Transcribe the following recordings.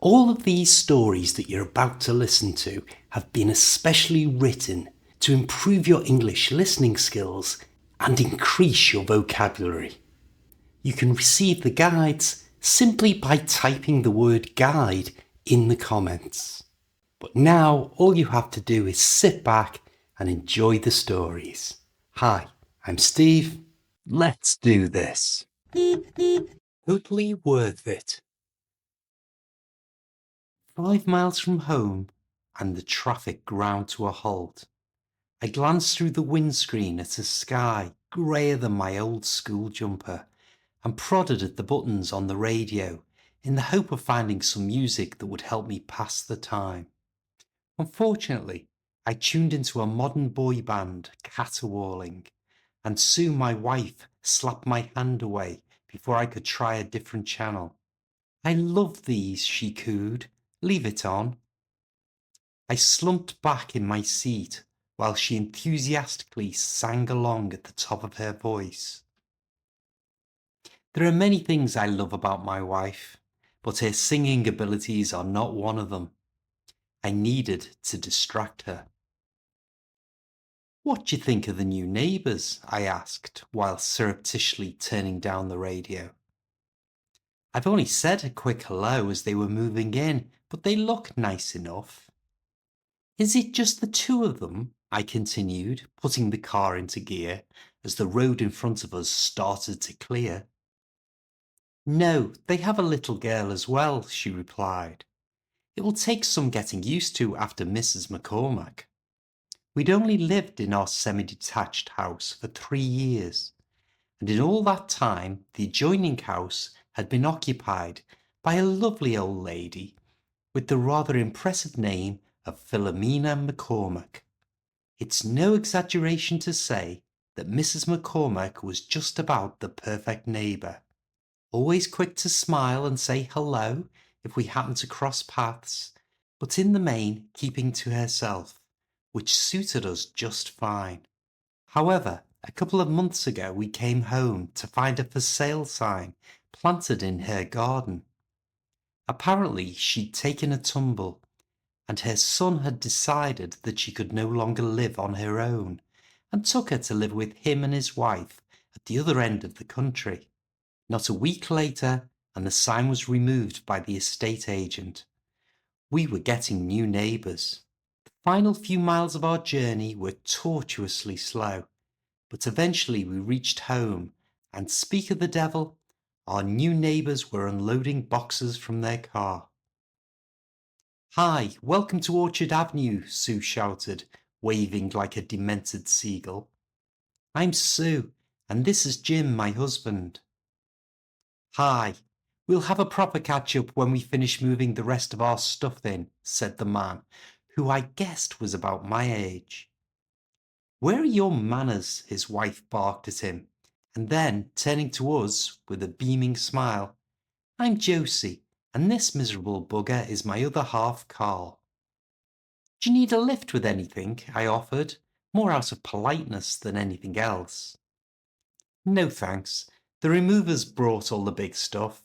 All of these stories that you're about to listen to have been especially written to improve your English listening skills and increase your vocabulary. You can receive the guides simply by typing the word guide in the comments. But now all you have to do is sit back and enjoy the stories. Hi, I'm Steve. Let's do this. Totally worth it. 5 miles from home, and the traffic ground to a halt. I glanced through the windscreen at a sky greyer than my old school jumper, and prodded at the buttons on the radio in the hope of finding some music that would help me pass the time. Unfortunately, I tuned into a modern boy band caterwauling, and soon my wife slapped my hand away before I could try a different channel. "I love these," she cooed. "Leave it on." I slumped back in my seat while she enthusiastically sang along at the top of her voice. There are many things I love about my wife, but her singing abilities are not one of them. I needed to distract her. "What do you think of the new neighbours?" I asked while surreptitiously turning down the radio. "I've only said a quick hello as they were moving in, but they look nice enough." "Is it just the two of them?" I continued, putting the car into gear as the road in front of us started to clear. "No, they have a little girl as well," she replied. "It will take some getting used to after Mrs. McCormack. We'd only lived in our semi-detached house for 3 years, and in all that time the adjoining house had been occupied by a lovely old lady with the rather impressive name of Philomena McCormack. It's no exaggeration to say that Mrs. McCormack was just about the perfect neighbour, always quick to smile and say hello if we happened to cross paths, but in the main keeping to herself, which suited us just fine. However, a couple of months ago we came home to find a for sale sign planted in her garden. Apparently she'd taken a tumble, and her son had decided that she could no longer live on her own, and took her to live with him and his wife at the other end of the country. Not a week later, and the sign was removed by the estate agent. We were getting new neighbours. The final few miles of our journey were tortuously slow, but eventually we reached home, and speak of the devil, our new neighbours were unloading boxes from their car. "Hi, welcome to Orchard Avenue," Sue shouted, waving like a demented seagull. "I'm Sue, and this is Jim, my husband." "Hi, we'll have a proper catch-up when we finish moving the rest of our stuff in," said the man, who I guessed was about my age. "Where are your manners?" his wife barked at him, and then, turning to us with a beaming smile, "I'm Josie, and this miserable bugger is my other half, Carl." "Do you need a lift with anything?" I offered, more out of politeness than anything else. "No thanks, the removers brought all the big stuff.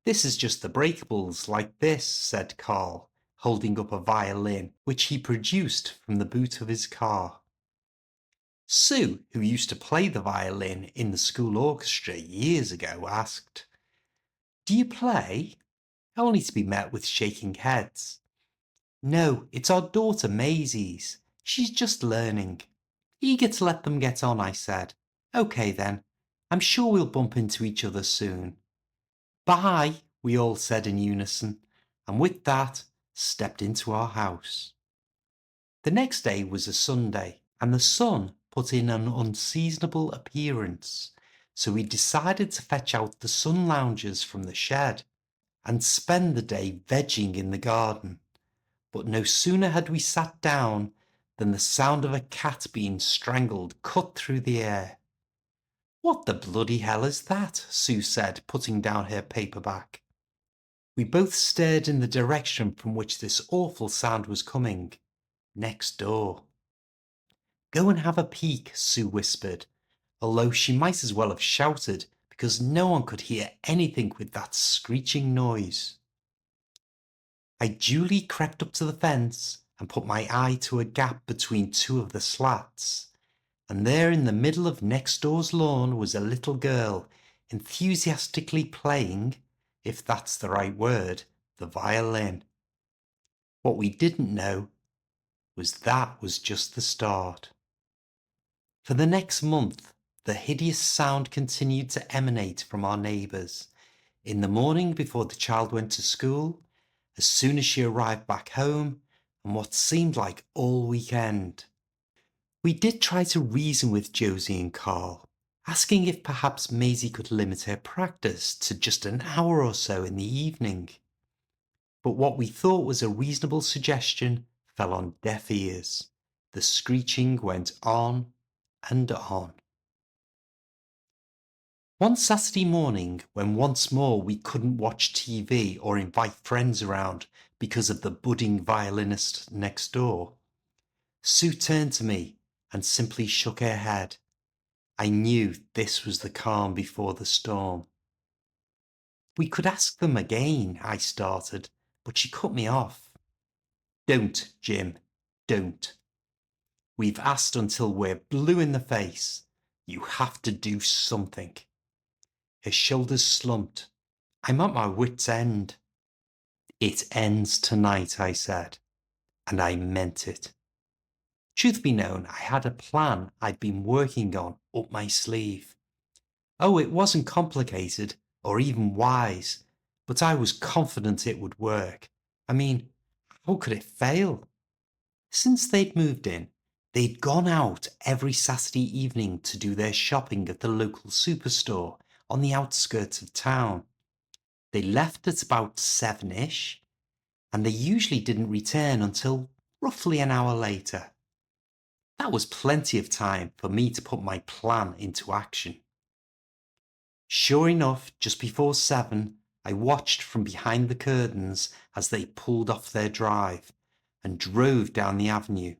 This is just the breakables, like this," said Carl, holding up a violin which he produced from the boot of his car. Sue, who used to play the violin in the school orchestra years ago, asked, "Do you play?" Only to be met with shaking heads. "No, it's our daughter Maisie's. She's just learning." Eager to let them get on, I said, "Okay then, I'm sure we'll bump into each other soon." "Bye," we all said in unison, and with that, stepped into our house. The next day was a Sunday, and the sun put in an unseasonable appearance, so we decided to fetch out the sun loungers from the shed and spend the day vegging in the garden. But no sooner had we sat down than the sound of a cat being strangled cut through the air. "What the bloody hell is that?" Sue said, putting down her paperback. We both stared in the direction from which this awful sound was coming. Next door. "Go and have a peek," Sue whispered, although she might as well have shouted because no one could hear anything with that screeching noise. I duly crept up to the fence and put my eye to a gap between two of the slats, and there in the middle of next door's lawn was a little girl enthusiastically playing, if that's the right word, the violin. What we didn't know was that was just the start. For the next month, the hideous sound continued to emanate from our neighbours. In the morning before the child went to school, as soon as she arrived back home, and what seemed like all weekend. We did try to reason with Josie and Carl, asking if perhaps Maisie could limit her practice to just an hour or so in the evening. But what we thought was a reasonable suggestion fell on deaf ears. The screeching went on and on. One Saturday morning, when once more we couldn't watch TV or invite friends around because of the budding violinist next door, Sue turned to me and simply shook her head. I knew this was the calm before the storm. We could ask them again, I started, but she cut me off. Don't, Jim, don't. We've asked until we're blue in the face. You have to do something. Her shoulders slumped. I'm at my wit's end. It ends tonight, I said, and I meant it. Truth be known, I had a plan I'd been working on up my sleeve. Oh, it wasn't complicated or even wise, but I was confident it would work. I mean, how could it fail? Since they'd moved in, they'd gone out every Saturday evening to do their shopping at the local superstore on the outskirts of town. They left at about 7-ish, and they usually didn't return until roughly an hour later. That was plenty of time for me to put my plan into action. Sure enough, just before 7, I watched from behind the curtains as they pulled off their drive and drove down the avenue,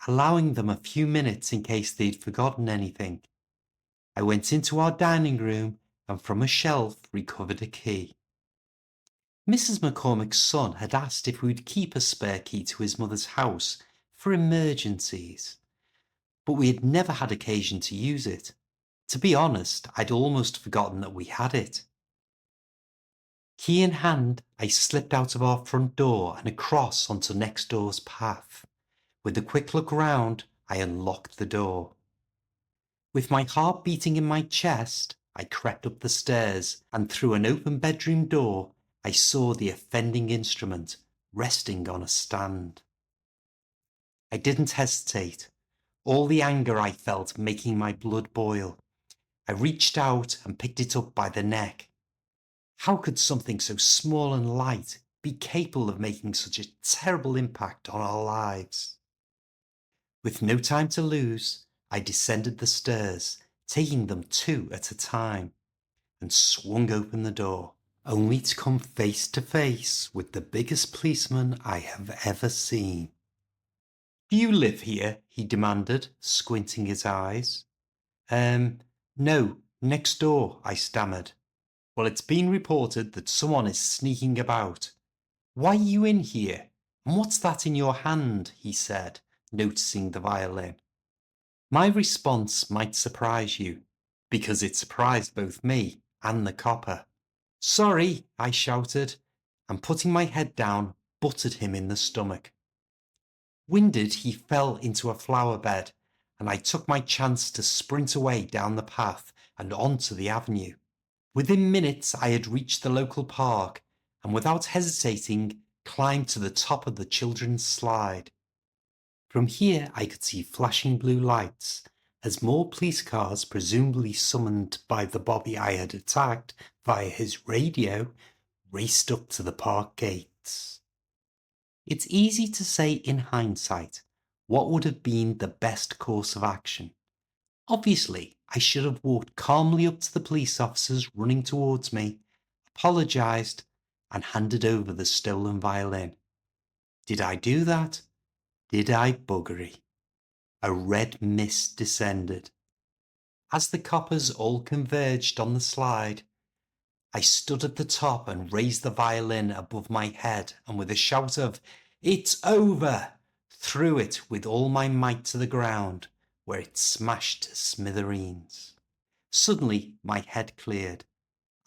allowing them a few minutes in case they'd forgotten anything. I went into our dining room and from a shelf recovered a key. Mrs. McCormick's son had asked if we'd keep a spare key to his mother's house for emergencies, but we had never had occasion to use it. To be honest, I'd almost forgotten that we had it. Key in hand, I slipped out of our front door and across onto next door's path. With a quick look round, I unlocked the door. With my heart beating in my chest, I crept up the stairs, and through an open bedroom door, I saw the offending instrument resting on a stand. I didn't hesitate, all the anger I felt making my blood boil. I reached out and picked it up by the neck. How could something so small and light be capable of making such a terrible impact on our lives? With no time to lose, I descended the stairs, taking them 2 at a time, and swung open the door, only to come face to face with the biggest policeman I have ever seen. Do you live here? He demanded, squinting his eyes. No, next door, I stammered. Well, it's been reported that someone is sneaking about. Why are you in here? And what's that in your hand? He said, noticing the violin. My response might surprise you, because it surprised both me and the copper. Sorry, I shouted, and putting my head down, butted him in the stomach. Winded, he fell into a flower bed, and I took my chance to sprint away down the path and onto the avenue. Within minutes I had reached the local park, and without hesitating, climbed to the top of the children's slide. From here I could see flashing blue lights, as more police cars, presumably summoned by the bobby I had attacked via his radio, raced up to the park gates. It's easy to say in hindsight what would have been the best course of action. Obviously, I should have walked calmly up to the police officers running towards me, apologised, and handed over the stolen violin. Did I do that? Did I buggery? A red mist descended. As the coppers all converged on the slide, I stood at the top and raised the violin above my head, and with a shout of, "It's over!" threw it with all my might to the ground, where it smashed to smithereens. Suddenly my head cleared,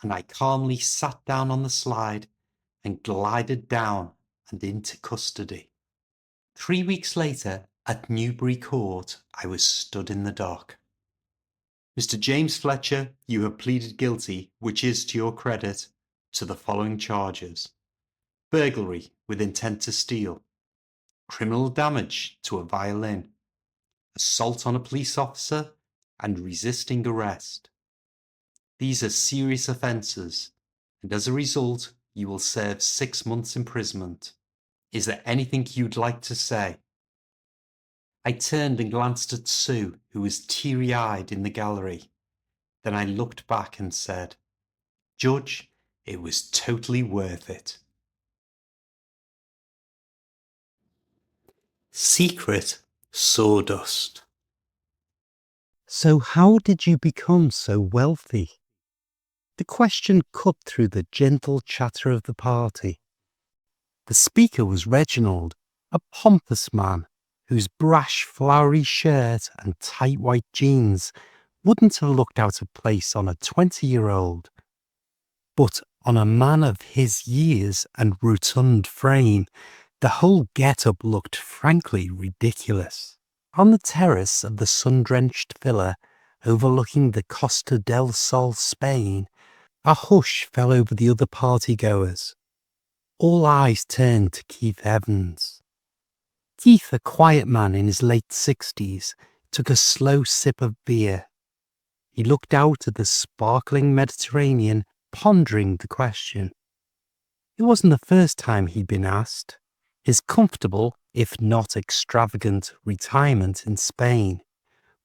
and I calmly sat down on the slide and glided down and into custody. 3 weeks later, at Newbury Court, I was stood in the dock. "Mr. James Fletcher, you have pleaded guilty, which is to your credit, to the following charges: burglary with intent to steal, criminal damage to a violin, assault on a police officer, and resisting arrest. These are serious offences, and as a result, you will serve 6 months' imprisonment. Is there anything you'd like to say?" I turned and glanced at Sue, who was teary-eyed in the gallery. Then I looked back and said, "Judge, it was totally worth it." Secret Sawdust. So how did you become so wealthy? The question cut through the gentle chatter of the party. The speaker was Reginald, a pompous man whose brash, flowery shirt and tight white jeans wouldn't have looked out of place on a 20-year-old. But on a man of his years and rotund frame, the whole get-up looked frankly ridiculous. On the terrace of the sun-drenched villa overlooking the Costa del Sol, Spain, a hush fell over the other party-goers. All eyes turned to Keith Evans. Keith, a quiet man in his late 60s, took a slow sip of beer. He looked out at the sparkling Mediterranean, pondering the question. It wasn't the first time he'd been asked. His comfortable, if not extravagant, retirement in Spain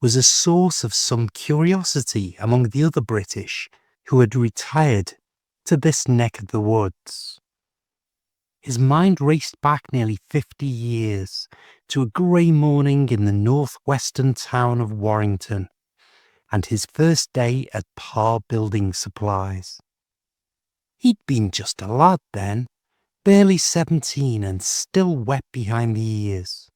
was a source of some curiosity among the other British who had retired to this neck of the woods. His mind raced back nearly 50 years to a grey morning in the northwestern town of Warrington and his first day at Parr Building Supplies. He'd been just a lad then, barely 17 and still wet behind the ears.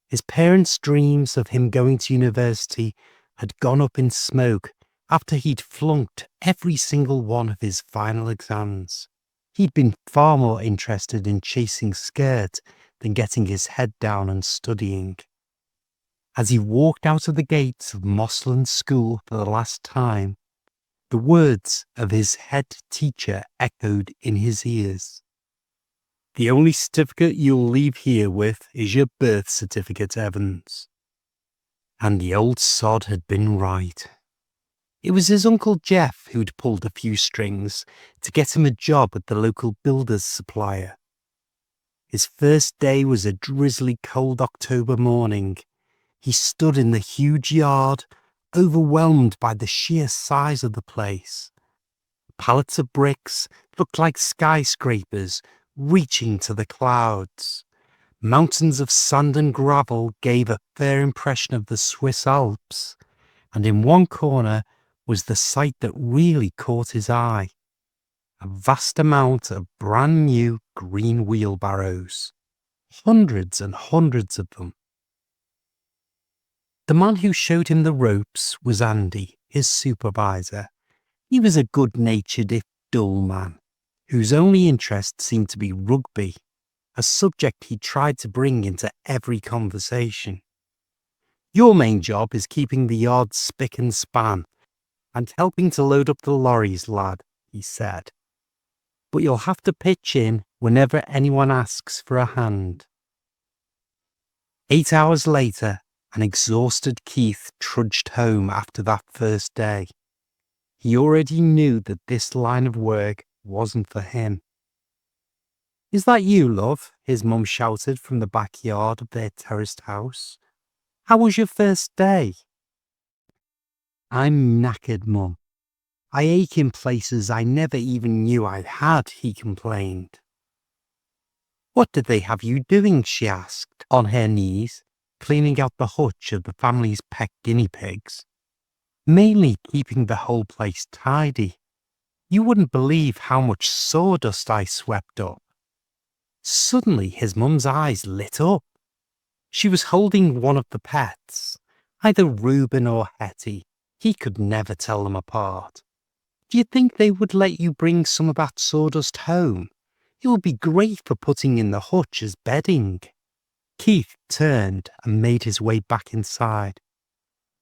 His parents' dreams of him going to university had gone up in smoke after he'd flunked every single one of his final exams. He'd been far more interested in chasing skirt than getting his head down and studying. As he walked out of the gates of Mossland School for the last time, the words of his head teacher echoed in his ears. "The only certificate you'll leave here with is your birth certificate, Evans." And the old sod had been right. It was his Uncle Jeff who'd pulled a few strings to get him a job at the local builder's supplier. His first day was a drizzly cold October morning. He stood in the huge yard, overwhelmed by the sheer size of the place. Pallets of bricks looked like skyscrapers reaching to the clouds. Mountains of sand and gravel gave a fair impression of the Swiss Alps, and in one corner was the sight that really caught his eye: a vast amount of brand new green wheelbarrows, hundreds and hundreds of them. The man who showed him the ropes was Andy, his supervisor. He was a good-natured if dull man, whose only interest seemed to be rugby, a subject he tried to bring into every conversation. "Your main job is keeping the yard spick and span and helping to load up the lorries, lad," he said. "But you'll have to pitch in whenever anyone asks for a hand." 8 hours later, an exhausted Keith trudged home after that first day. He already knew that this line of work wasn't for him. "Is that you, love?" his mum shouted from the backyard of their terraced house. "How was your first day?" "I'm knackered, Mum. I ache in places I never even knew I had," he complained. "What did they have you doing?" she asked, on her knees, cleaning out the hutch of the family's pet guinea pigs. "Mainly keeping the whole place tidy." You wouldn't believe how much sawdust I swept up." Suddenly his mum's eyes lit up. She was holding one of the pets, either Reuben or Hetty. He could never tell them apart. "Do you think they would let you bring some of that sawdust home? It would be great for putting in the hutch as bedding." Keith turned and made his way back inside.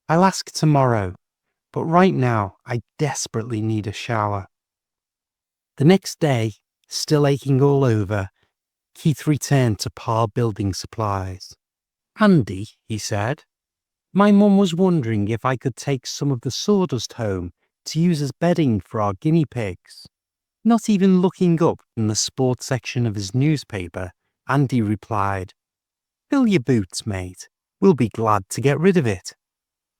"I'll ask tomorrow, but right now I desperately need a shower." The next day, still aching all over, Keith returned to Pa Building Supplies. "Andy," he said, "my mum was wondering if I could take some of the sawdust home to use as bedding for our guinea pigs." Not even looking up from the sports section of his newspaper, Andy replied, "Fill your boots, mate. We'll be glad to get rid of it."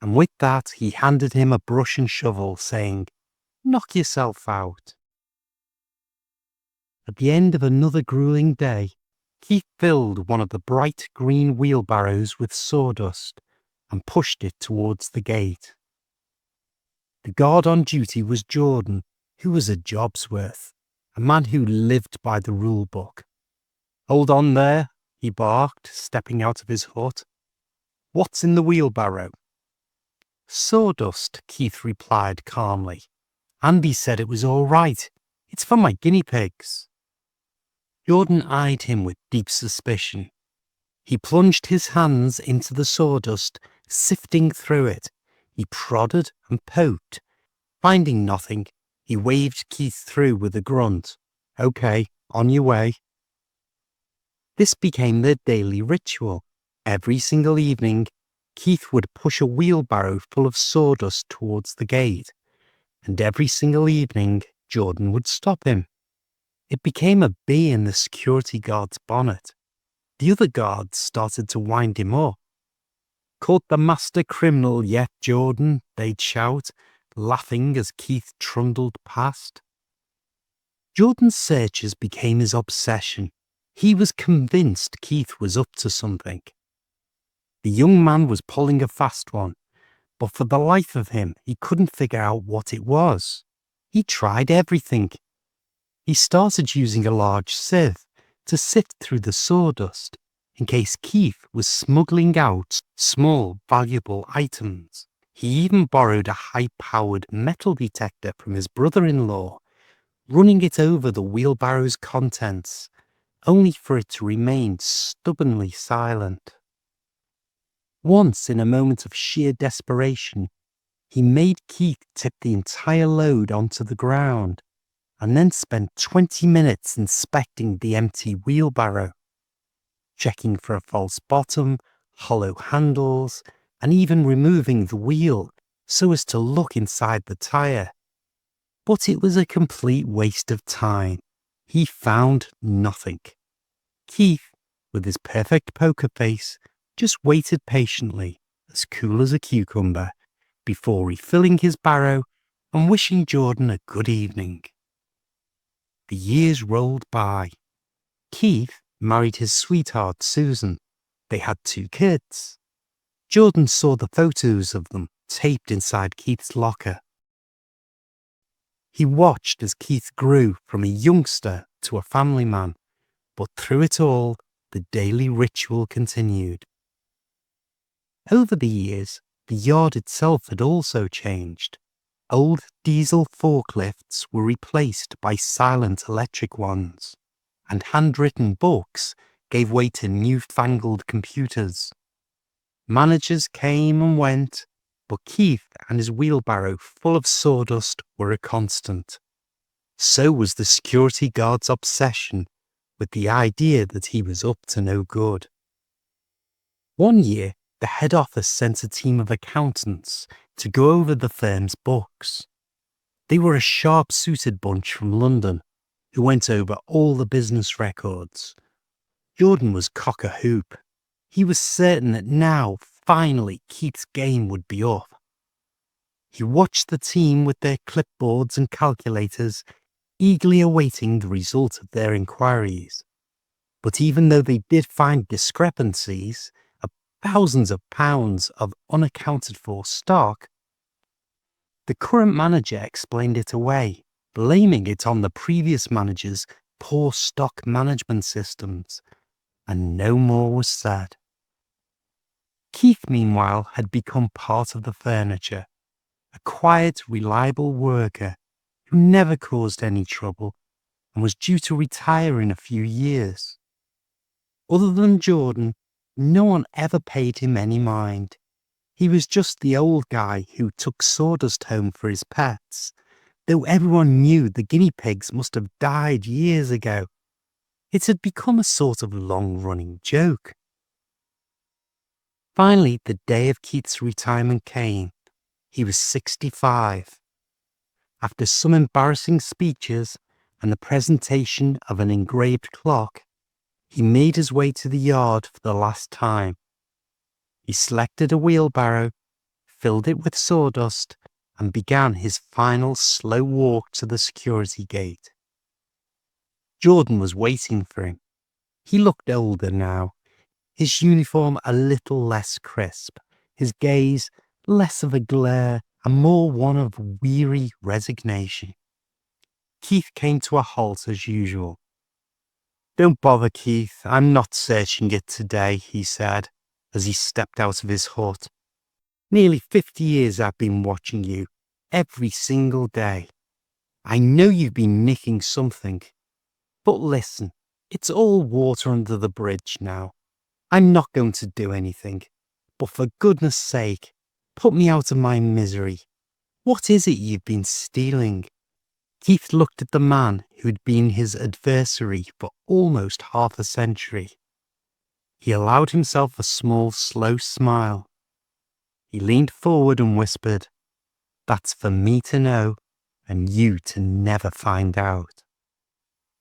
And with that, he handed him a brush and shovel, saying, "Knock yourself out." At the end of another grueling day, Keith filled one of the bright green wheelbarrows with sawdust and pushed it towards the gate. The guard on duty was Jordan, who was a job's worth, a man who lived by the rule book. "Hold on there," he barked, stepping out of his hut. "What's in the wheelbarrow?" "Sawdust," Keith replied calmly. "Andy said it was all right. It's for my guinea pigs." Jordan eyed him with deep suspicion. He plunged his hands into the sawdust, sifting through it. He prodded and poked. Finding nothing, he waved Keith through with a grunt. "Okay, on your way." This became their daily ritual. Every single evening, Keith would push a wheelbarrow full of sawdust towards the gate, and every single evening, Jordan would stop him. It became a bee in the security guard's bonnet. The other guards started to wind him up. "Caught the master criminal yet, Jordan?" they'd shout, laughing as Keith trundled past. Jordan's searches became his obsession. He was convinced Keith was up to something. The young man was pulling a fast one, but for the life of him, he couldn't figure out what it was. He tried everything. He started using a large sieve to sift through the sawdust in case Keith was smuggling out small, valuable items. He even borrowed a high-powered metal detector from his brother-in-law, running it over the wheelbarrow's contents, only for it to remain stubbornly silent. Once, in a moment of sheer desperation, he made Keith tip the entire load onto the ground, and then spent 20 minutes inspecting the empty wheelbarrow, checking for a false bottom, hollow handles, and even removing the wheel so as to look inside the tire. But it was a complete waste of time. He found nothing. Keith, with his perfect poker face, just waited patiently, as cool as a cucumber, before refilling his barrow and wishing Jordan a good evening. The years rolled by. Keith married his sweetheart, Susan. They had 2 kids. Jordan saw the photos of them taped inside Keith's locker. He watched as Keith grew from a youngster to a family man, but through it all, the daily ritual continued. Over the years, the yard itself had also changed. Old diesel forklifts were replaced by silent electric ones, and handwritten books gave way to newfangled computers. Managers came and went, but Keith and his wheelbarrow full of sawdust were a constant. So was the security guard's obsession with the idea that he was up to no good. One year, the head office sent a team of accountants to go over the firm's books. They were a sharp-suited bunch from London who went over all the business records. Jordan was cock-a-hoop. He was certain that now, finally, Keith's game would be up. He watched the team with their clipboards and calculators, eagerly awaiting the result of their inquiries. But even though they did find discrepancies, thousands of pounds of unaccounted for stock, the current manager explained it away, blaming it on the previous manager's poor stock management systems, and no more was said. Keith, meanwhile, had become part of the furniture, a quiet, reliable worker who never caused any trouble and was due to retire in a few years. Other than Jordan, no one ever paid him any mind. He was just the old guy who took Sawdust home for his pets, though everyone knew the guinea pigs must have died years ago. It had become a sort of long-running joke. Finally, the day of Keith's retirement came. He was 65. After some embarrassing speeches and the presentation of an engraved clock, he made his way to the yard for the last time. He selected a wheelbarrow, filled it with sawdust, and began his final slow walk to the security gate. Jordan was waiting for him. He looked older now, his uniform a little less crisp, his gaze less of a glare and more one of weary resignation. Keith came to a halt as usual. "Don't bother, Keith, I'm not searching it today," he said as he stepped out of his hut. "Nearly 50 years I've been watching you, every single day. I know you've been nicking something. But listen, it's all water under the bridge now. I'm not going to do anything. But for goodness sake, put me out of my misery. What is it you've been stealing?" Keith looked at the man who'd been his adversary for almost half a century. He allowed himself a small, slow smile. He leaned forward and whispered, "That's for me to know and you to never find out."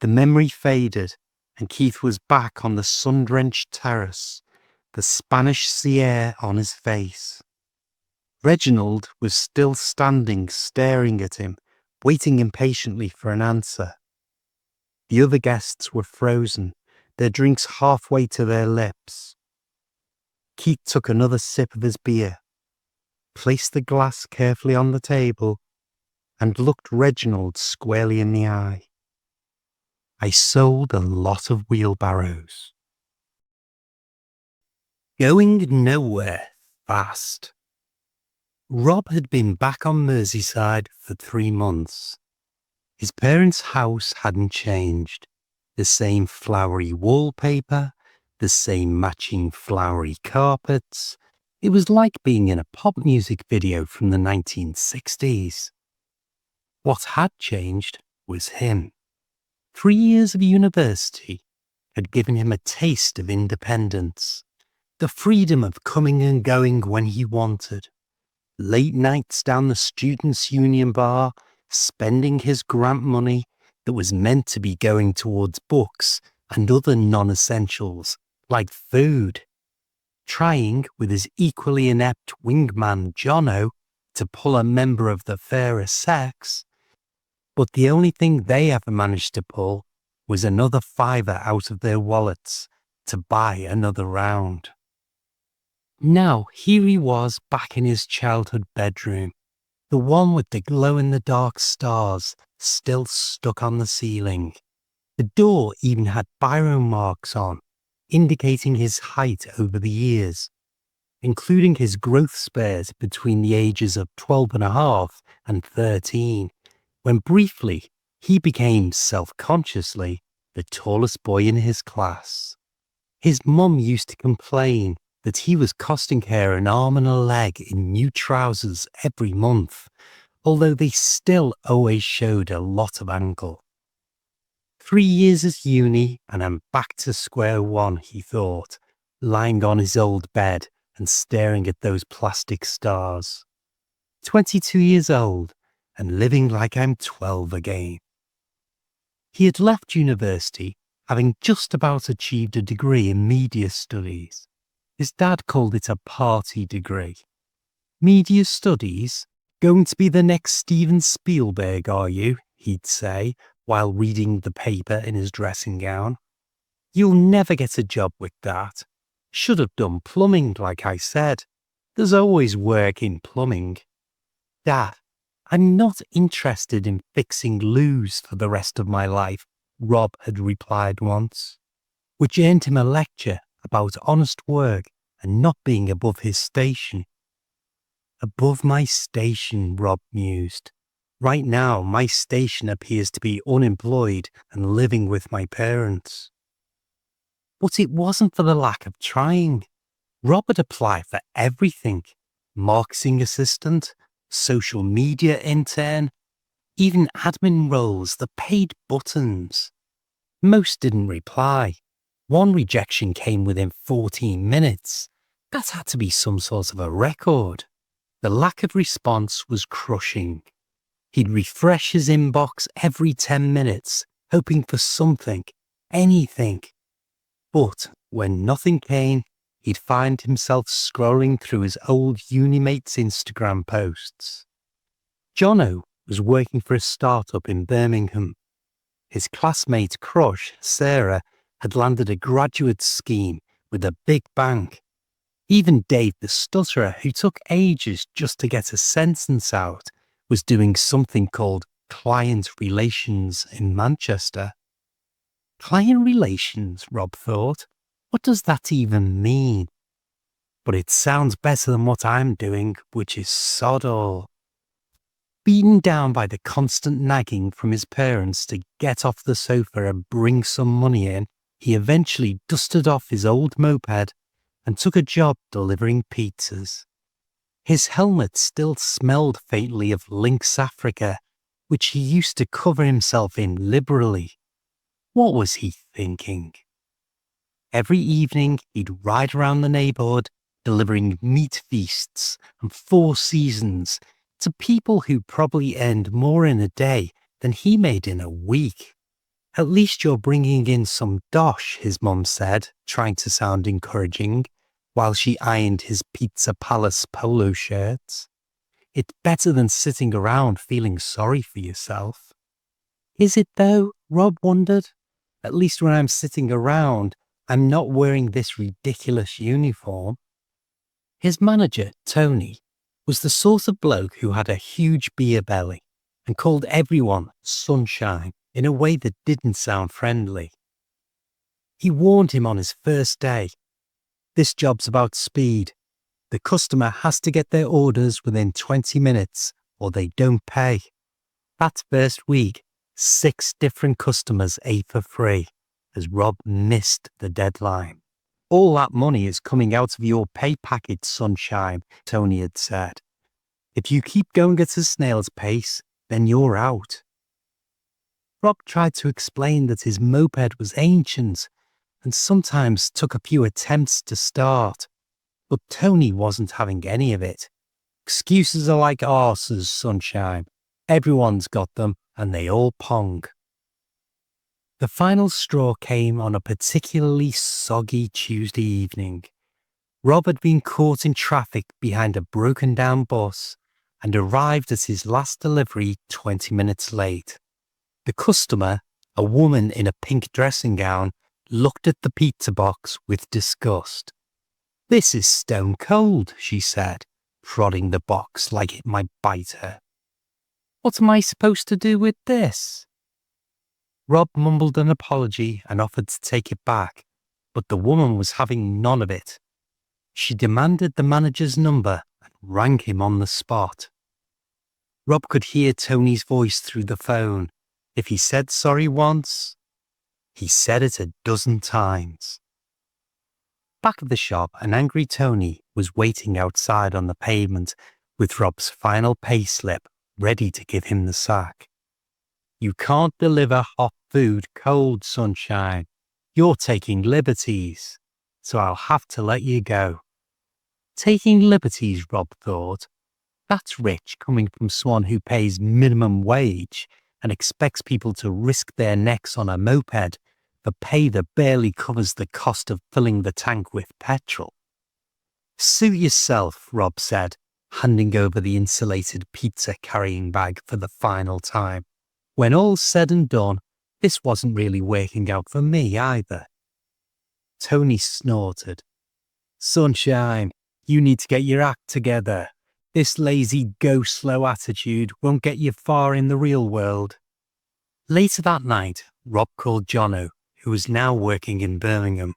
The memory faded, and Keith was back on the sun-drenched terrace, the Spanish sea air on his face. Reginald was still standing, staring at him, waiting impatiently for an answer. The other guests were frozen, their drinks halfway to their lips. Keith took another sip of his beer, placed the glass carefully on the table, and looked Reginald squarely in the eye. "I sold a lot of wheelbarrows." Going nowhere fast. Rob had been back on Merseyside for 3 months. His parents' house hadn't changed. The same flowery wallpaper, the same matching flowery carpets. It was like being in a pop music video from the 1960s. What had changed was him. 3 years of university had given him a taste of independence, the freedom of coming and going when he wanted. Late nights down the Students' Union bar, spending his grant money that was meant to be going towards books and other non-essentials like food. Trying, with his equally inept wingman Jono, to pull a member of the fairer sex. But the only thing they ever managed to pull was another $5 out of their wallets to buy another round. Now here he was back in his childhood bedroom, the one with the glow-in-the-dark stars still stuck on the ceiling. The door even had biro marks on, indicating his height over the years, including his growth spurs between the ages of 12.5 and 13, when briefly he became self-consciously the tallest boy in his class. His mum used to complain that he was costing her an arm and a leg in new trousers every month, although they still always showed a lot of ankle. 3 years at uni and I'm back to square one, he thought, lying on his old bed and staring at those plastic stars. 22 years old and living like I'm 12 again. He had left university having just about achieved a degree in media studies. His dad called it a party degree. "Media studies? Going to be the next Steven Spielberg, are you?" he'd say while reading the paper in his dressing gown. "You'll never get a job with that. Should have done plumbing, like I said. There's always work in plumbing." "Dad, I'm not interested in fixing loos for the rest of my life, Rob had replied once, which earned him a lecture about honest work and not being above his station. Above my station, Rob mused. Right now, my station appears to be unemployed and living with my parents. But it wasn't for the lack of trying. Rob had applied for everything. Marketing assistant, social media intern, even admin roles that paid buttons. Most didn't reply. One rejection came within 14 minutes. That had to be some sort of a record. The lack of response was crushing. He'd refresh his inbox every 10 minutes, hoping for something, anything. But when nothing came, he'd find himself scrolling through his old Unimate's Instagram posts. Jono was working for a startup in Birmingham. His classmate crush, Sarah, had landed a graduate scheme with a big bank. Even Dave the stutterer, who took ages just to get a sentence out, was doing something called client relations in Manchester. Client relations, Rob thought. What does that even mean? But it sounds better than what I'm doing, which is sod all. Beaten down by the constant nagging from his parents to get off the sofa and bring some money in, he eventually dusted off his old moped and took a job delivering pizzas. His helmet still smelled faintly of Lynx Africa, which he used to cover himself in liberally. What was he thinking? Every evening he'd ride around the neighborhood delivering meat feasts and Four Seasons to people who probably earned more in a day than he made in a week. At least you're bringing in some dosh, his mum said, trying to sound encouraging, while she ironed his Pizza Palace polo shirts. It's better than sitting around feeling sorry for yourself. Is it though? Rob wondered. At least when I'm sitting around, I'm not wearing this ridiculous uniform. His manager, Tony, was the sort of bloke who had a huge beer belly and called everyone sunshine in a way that didn't sound friendly. He warned him on his first day, "This job's about speed. The customer has to get their orders within 20 minutes or they don't pay." That first week, 6 different customers ate for free as Rob missed the deadline. "All that money is coming out of your pay packet, sunshine," Tony had said. "If you keep going at a snail's pace, then you're out." Rob tried to explain that his moped was ancient and sometimes took a few attempts to start, but Tony wasn't having any of it. "Excuses are like arses, sunshine. Everyone's got them and they all pong." The final straw came on a particularly soggy Tuesday evening. Rob had been caught in traffic behind a broken down bus and arrived at his last delivery 20 minutes late. The customer, a woman in a pink dressing gown, looked at the pizza box with disgust. "This is stone cold," she said, prodding the box like it might bite her. "What am I supposed to do with this?" Rob mumbled an apology and offered to take it back, but the woman was having none of it. She demanded the manager's number and rang him on the spot. Rob could hear Tony's voice through the phone. If he said sorry once, he said it a dozen times. Back at the shop, an angry Tony was waiting outside on the pavement with Rob's final payslip ready to give him the sack. "You can't deliver hot food cold, sunshine. You're taking liberties, so I'll have to let you go." Taking liberties, Rob thought. That's rich coming from someone who pays minimum wage and expects people to risk their necks on a moped for pay that barely covers the cost of filling the tank with petrol. "Suit yourself," Rob said, handing over the insulated pizza carrying bag for the final time. When all's said and done, this wasn't really working out for me either. Tony snorted. "Sunshine, you need to get your act together. This lazy go-slow attitude won't get you far in the real world. Later that night, Rob called Jono, who was now working in Birmingham.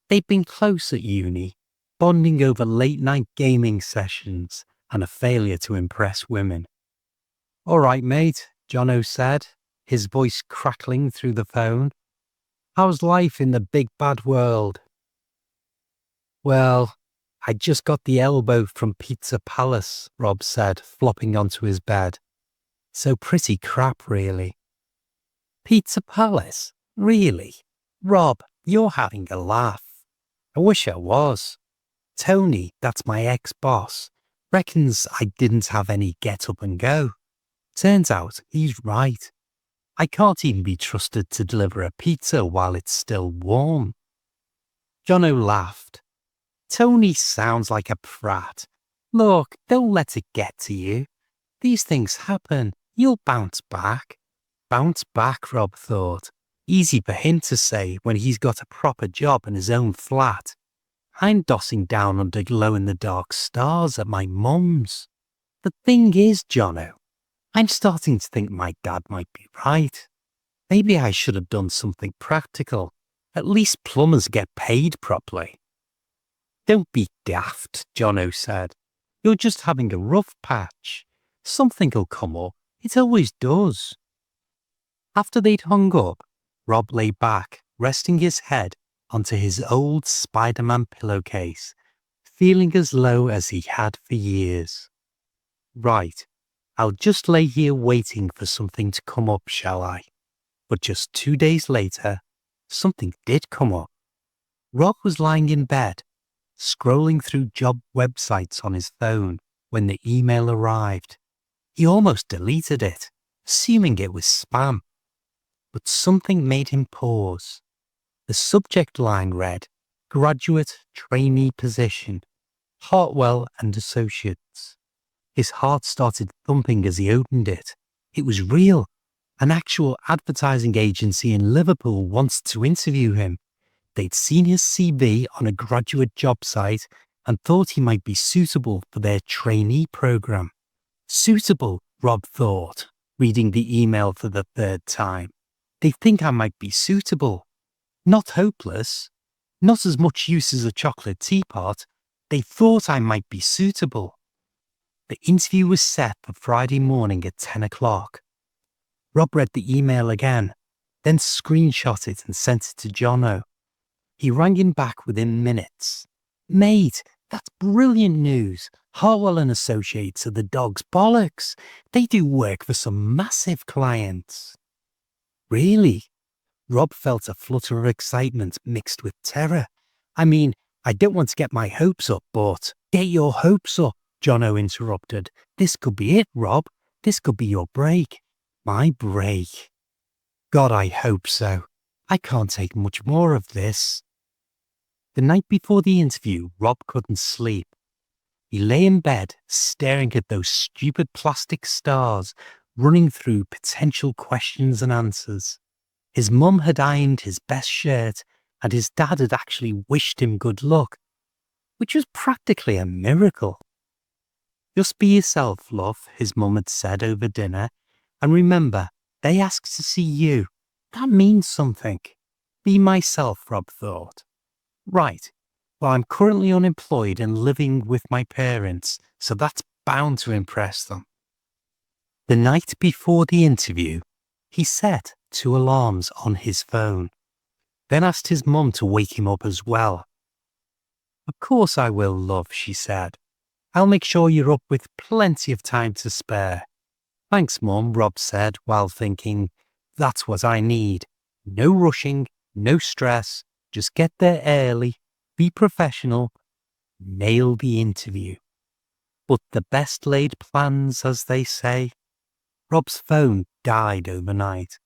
They'd been close at uni, bonding over late-night gaming sessions and a failure to impress women. "All right, mate," Jono said, his voice crackling through the phone. "How's life in the big bad world?" "Well, I just got the elbow from Pizza Palace," Rob said, flopping onto his bed. "So pretty crap, really." "Pizza Palace? Really? Rob, you're having a laugh." "I wish I was. Tony, that's my ex-boss, reckons I didn't have any get up and go. Turns out he's right. I can't even be trusted to deliver a pizza while it's still warm." Jono laughed. "Tony sounds like a prat. Look, don't let it get to you. These things happen. You'll bounce back." Bounce back, Rob thought. Easy for him to say when he's got a proper job in his own flat. I'm dossing down under glow-in-the-dark stars at my mum's. The thing is, Jono, I'm starting to think my dad might be right. Maybe I should have done something practical. At least plumbers get paid properly. "Don't be daft," Jono said. "You're just having a rough patch. Something'll come up. It always does." After they'd hung up, Rob lay back, resting his head onto his old Spider-Man pillowcase, feeling as low as he had for years. "Right, I'll just lay here waiting for something to come up, shall I?" But just 2 days later, something did come up. Rob was lying in bed, scrolling through job websites on his phone when the email arrived. He almost deleted it, assuming it was spam. But something made him pause. The subject line read, "Graduate Trainee Position, Hartwell and Associates." His heart started thumping as he opened it. It was real. An actual advertising agency in Liverpool wants to interview him. They'd seen his CV on a graduate job site and thought he might be suitable for their trainee program. Suitable, Rob thought, reading the email for the third time. They think I might be suitable. Not hopeless. Not as much use as a chocolate teapot. They thought I might be suitable. The interview was set for Friday morning at 10 o'clock. Rob read the email again, then screenshot it and sent it to Jono. He rang him back within minutes. "Mate, that's brilliant news. Hartwell and Associates are the dog's bollocks. They do work for some massive clients." "Really?" Rob felt a flutter of excitement mixed with terror. "I mean, I don't want to get my hopes up, but—" "Get your hopes up," Jono interrupted. "This could be it, Rob. This could be your break." "My break? God, I hope so. I can't take much more of this." The night before the interview, Rob couldn't sleep. He lay in bed, staring at those stupid plastic stars, running through potential questions and answers. His mum had ironed his best shirt, and his dad had actually wished him good luck, which was practically a miracle. "Just be yourself, love," his mum had said over dinner, "and remember, they asked to see you. That means something." Be myself, Rob thought. Right, well, I'm currently unemployed and living with my parents, so that's bound to impress them. The night before the interview, he set 2 alarms on his phone, then asked his mum to wake him up as well. "Of course I will, love," she said. "I'll make sure you're up with plenty of time to spare." "Thanks, Mum," Rob said while thinking, "that's what I need. No rushing, no stress, just get there early, be professional, nail the interview." But the best laid plans, as they say. Rob's phone died overnight.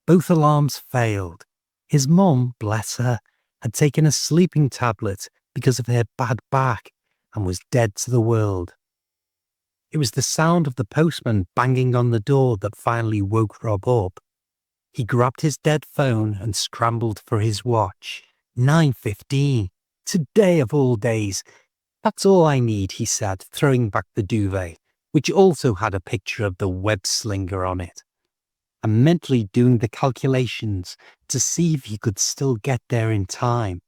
Both alarms failed. His mum, bless her, had taken a sleeping tablet because of her bad back and was dead to the world. It was the sound of the postman banging on the door that finally woke Rob up. He grabbed his dead phone and scrambled for his watch. 9:15. Today of all days. That's all I need, he said, throwing back the duvet, which also had a picture of the web slinger on it, and mentally doing the calculations to see if he could still get there in time.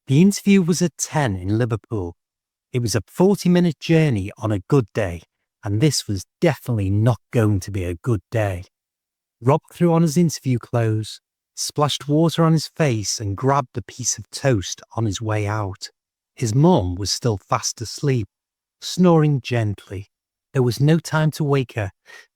The interview was at 10 in Liverpool. It was a 40-minute journey on a good day, and this was definitely not going to be a good day. Rob threw on his interview clothes, splashed water on his face, and grabbed a piece of toast on his way out. His mum was still fast asleep, snoring gently. There was no time to wake her,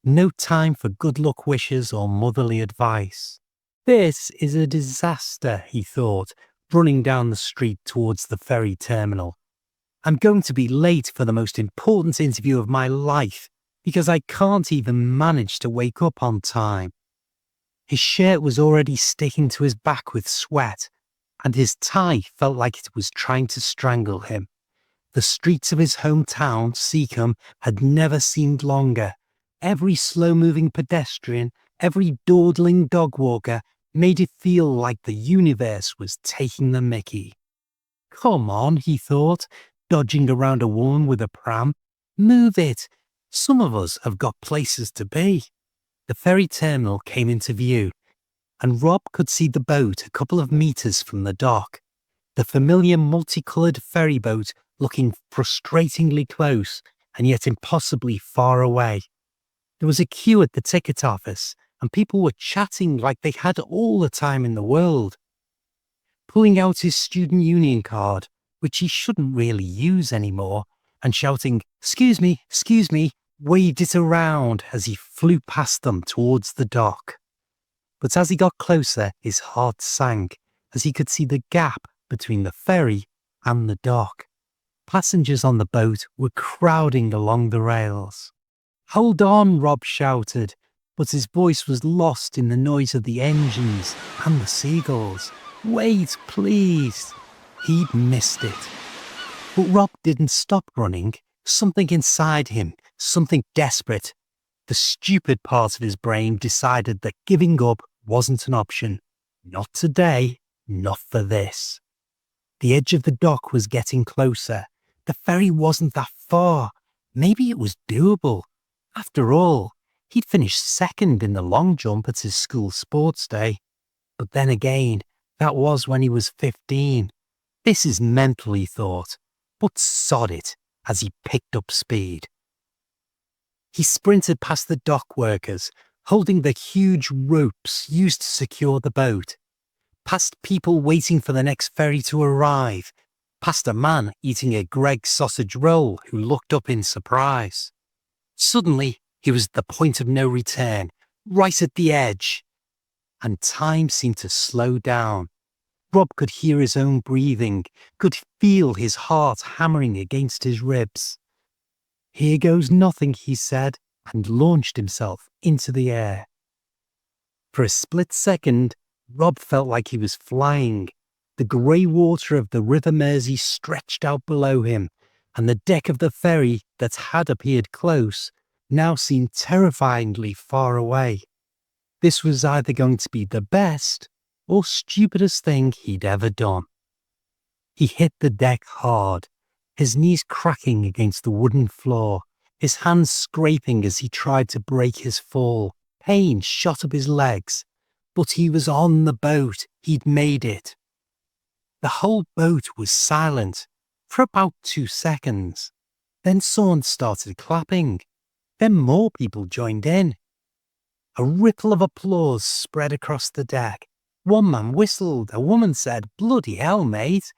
no time for good luck wishes or motherly advice. This is a disaster, he thought, running down the street towards the ferry terminal. I'm going to be late for the most important interview of my life because I can't even manage to wake up on time. His shirt was already sticking to his back with sweat, and his tie felt like it was trying to strangle him. The streets of his hometown, Seacombe, had never seemed longer. Every slow-moving pedestrian, every dawdling dog walker made it feel like the universe was taking the mickey. Come on, he thought, dodging around a woman with a pram. Move it. Some of us have got places to be. The ferry terminal came into view, and Rob could see the boat a couple of meters from the dock. The familiar multicoloured ferry boat looking frustratingly close and yet impossibly far away. There was a queue at the ticket office, and people were chatting like they had all the time in the world. Pulling out his student union card, which he shouldn't really use anymore, and shouting, excuse me, waved it around as he flew past them towards the dock. But as he got closer, his heart sank as he could see the gap between the ferry and the dock. Passengers on the boat were crowding along the rails. Hold on, Rob shouted, but his voice was lost in the noise of the engines and the seagulls. Wait, please. He'd missed it. But Rob didn't stop running. Something inside him, something desperate. The stupid part of his brain decided that giving up wasn't an option. Not today, not for this. The edge of the dock was getting closer. The ferry wasn't that far. Maybe it was doable. After all, he'd finished second in the long jump at his school sports day. But then again, that was when he was 15. This is mental, he thought, but sod it, as he picked up speed. He sprinted past the dock workers, holding the huge ropes used to secure the boat, past people waiting for the next ferry to arrive, past a man eating a Greggs sausage roll who looked up in surprise. Suddenly, he was at the point of no return, right at the edge, and time seemed to slow down. Rob could hear his own breathing, could feel his heart hammering against his ribs. Here goes nothing, he said, and launched himself into the air. For a split second, Rob felt like he was flying. The grey water of the River Mersey stretched out below him, and the deck of the ferry that had appeared close now seemed terrifyingly far away. This was either going to be the best or stupidest thing he'd ever done. He hit the deck hard, his knees cracking against the wooden floor, his hands scraping as he tried to break his fall. Pain shot up his legs, but he was on the boat. He'd made it. The whole boat was silent for about 2 seconds. Then someone started clapping. Then more people joined in. A ripple of applause spread across the deck. One man whistled, a woman said, "Bloody hell, mate."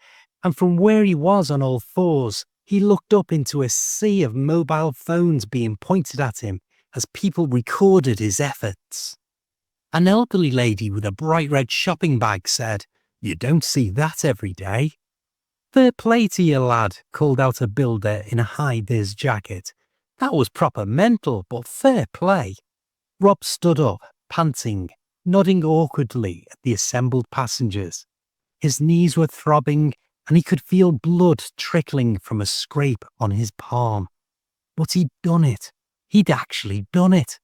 And from where he was on all fours, he looked up into a sea of mobile phones being pointed at him as people recorded his efforts. An elderly lady with a bright red shopping bag said, "You don't see that every day." "Fair play to you, lad," called out a builder in a high-vis jacket. "That was proper mental, but fair play." Rob stood up, panting, nodding awkwardly at the assembled passengers. His knees were throbbing, and he could feel blood trickling from a scrape on his palm. But he'd done it. He'd actually done it.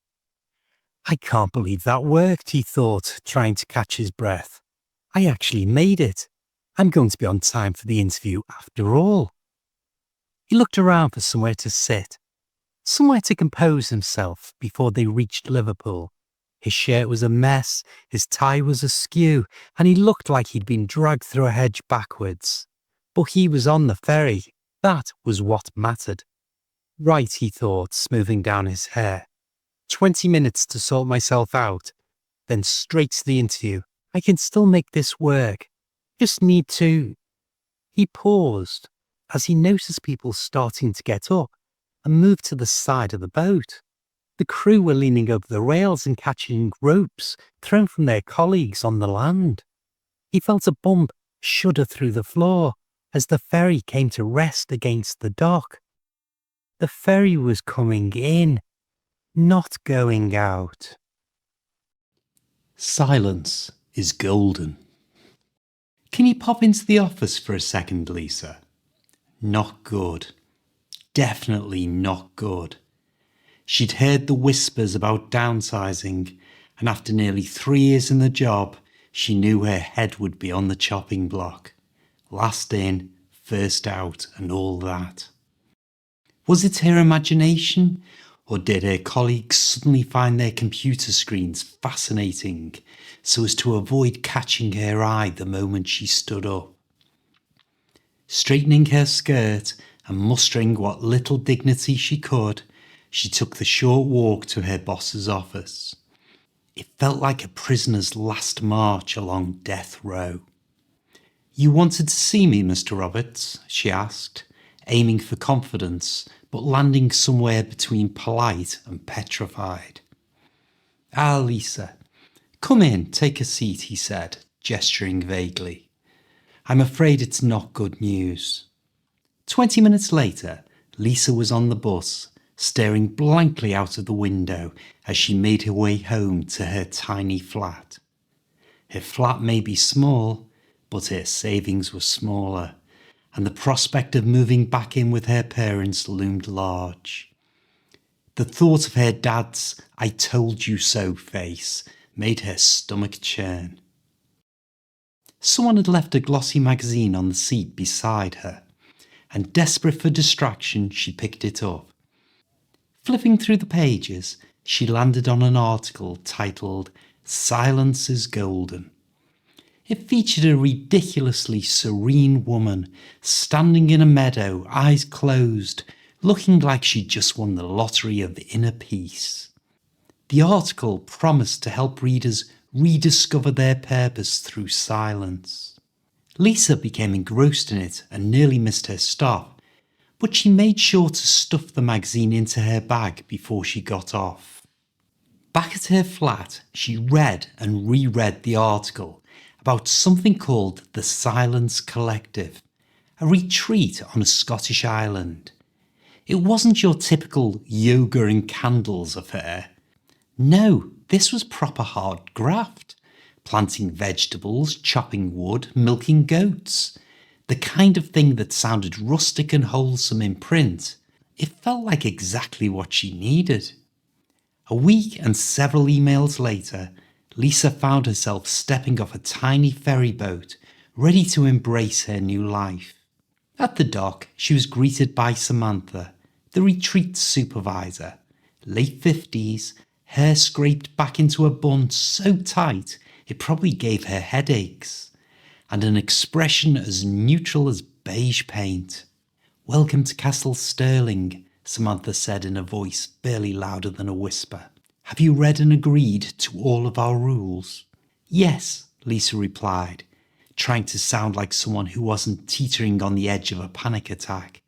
I can't believe that worked, he thought, trying to catch his breath. I actually made it. I'm going to be on time for the interview after all. He looked around for somewhere to sit, somewhere to compose himself before they reached Liverpool. His shirt was a mess, his tie was askew, and he looked like he'd been dragged through a hedge backwards. But he was on the ferry. That was what mattered. Right, he thought, smoothing down his hair. 20 minutes to sort myself out, then straight to the interview. I can still make this work. Just need to... He paused as he noticed people starting to get up and move to the side of the boat. The crew were leaning over the rails and catching ropes thrown from their colleagues on the land. He felt a bump shudder through the floor as the ferry came to rest against the dock. The ferry was coming in, not going out. Silence is golden. Can you pop into the office for a second, Lisa? Not good. Definitely not good. She'd heard the whispers about downsizing, and after nearly 3 years in the job, she knew her head would be on the chopping block. Last in, first out, and all that. Was it her imagination, or did her colleagues suddenly find their computer screens fascinating so as to avoid catching her eye the moment she stood up? Straightening her skirt and mustering what little dignity she could, she took the short walk to her boss's office. It felt like a prisoner's last march along death row. "You wanted to see me, Mr. Roberts?" she asked, aiming for confidence, but landing somewhere between polite and petrified. "Ah, Lisa. Come in, take a seat," he said, gesturing vaguely. "I'm afraid it's not good news." 20 minutes later, Lisa was on the bus, staring blankly out of the window as she made her way home to her tiny flat. Her flat may be small, but her savings were smaller, and the prospect of moving back in with her parents loomed large. The thought of her dad's "I told you so" face made her stomach churn. Someone had left a glossy magazine on the seat beside her, and desperate for distraction, she picked it up. Flipping through the pages, she landed on an article titled "Silence is Golden." It featured a ridiculously serene woman standing in a meadow, eyes closed, looking like she'd just won the lottery of inner peace. The article promised to help readers rediscover their purpose through silence. Lisa became engrossed in it and nearly missed her stop, but she made sure to stuff the magazine into her bag before she got off. Back at her flat, she read and reread the article about something called the Silence Collective, a retreat on a Scottish island. It wasn't your typical yoga and candles affair. No, this was proper hard graft. Planting vegetables, chopping wood, milking goats. The kind of thing that sounded rustic and wholesome in print. It felt like exactly what she needed. A week and several emails later, Lisa found herself stepping off a tiny ferry boat, ready to embrace her new life. At the dock, she was greeted by Samantha, the retreat supervisor, late 50s, hair scraped back into a bun so tight it probably gave her headaches, and an expression as neutral as beige paint. "Welcome to Castle Stirling," Samantha said in a voice barely louder than a whisper. "Have you read and agreed to all of our rules?" "Yes," Lisa replied, trying to sound like someone who wasn't teetering on the edge of a panic attack.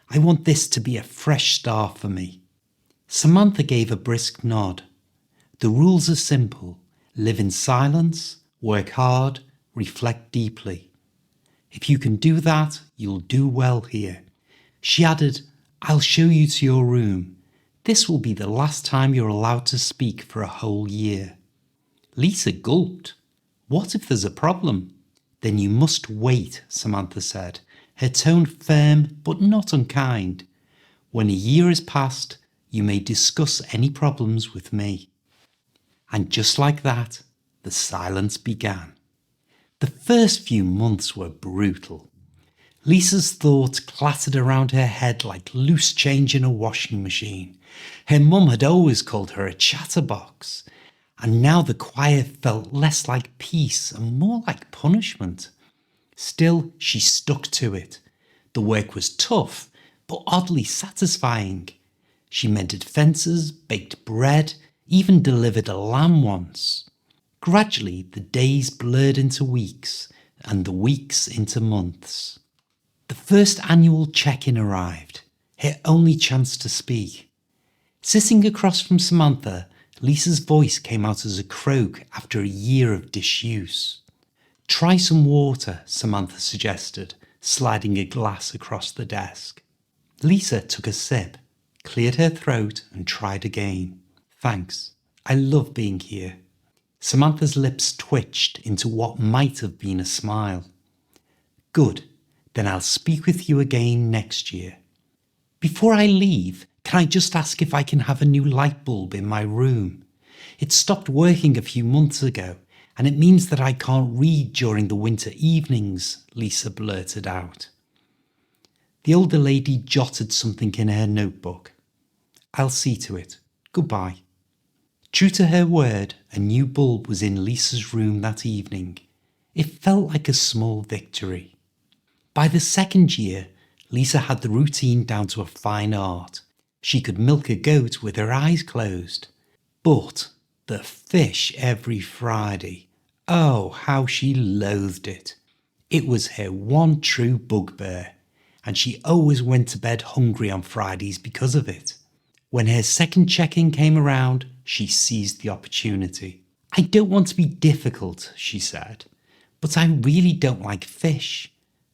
"I want this to be a fresh start for me." Samantha gave a brisk nod. "The rules are simple. Live in silence, work hard, reflect deeply. If you can do that, you'll do well here." She added, "I'll show you to your room. This will be the last time you're allowed to speak for a whole year." Lisa gulped. "What if there's a problem?" "Then you must wait," Samantha said, her tone firm but not unkind. "When a year has passed, you may discuss any problems with me." And just like that, the silence began. The first few months were brutal. Lisa's thoughts clattered around her head like loose change in a washing machine. Her mum had always called her a chatterbox, and now the quiet felt less like peace and more like punishment. Still, she stuck to it. The work was tough, but oddly satisfying. She mended fences, baked bread, even delivered a lamb once. Gradually, the days blurred into weeks, and the weeks into months. The first annual check-in arrived, her only chance to speak. Sitting across from Samantha, Lisa's voice came out as a croak after a year of disuse. "Try some water," Samantha suggested, sliding a glass across the desk. Lisa took a sip, cleared her throat and tried again. "Thanks. I love being here." Samantha's lips twitched into what might have been a smile. "Good. Then I'll speak with you again next year. Before I leave, can I just ask if I can have a new light bulb in my room? It stopped working a few months ago, and it means that I can't read during the winter evenings," Lisa blurted out. The older lady jotted something in her notebook. "I'll see to it. Goodbye." True to her word, a new bulb was in Lisa's room that evening. It felt like a small victory. By the second year, Lisa had the routine down to a fine art. She could milk a goat with her eyes closed. But the fish every Friday, oh, how she loathed it. It was her one true bugbear, and she always went to bed hungry on Fridays because of it. When her second check-in came around, she seized the opportunity. "I don't want to be difficult," she said, "but I really don't like fish.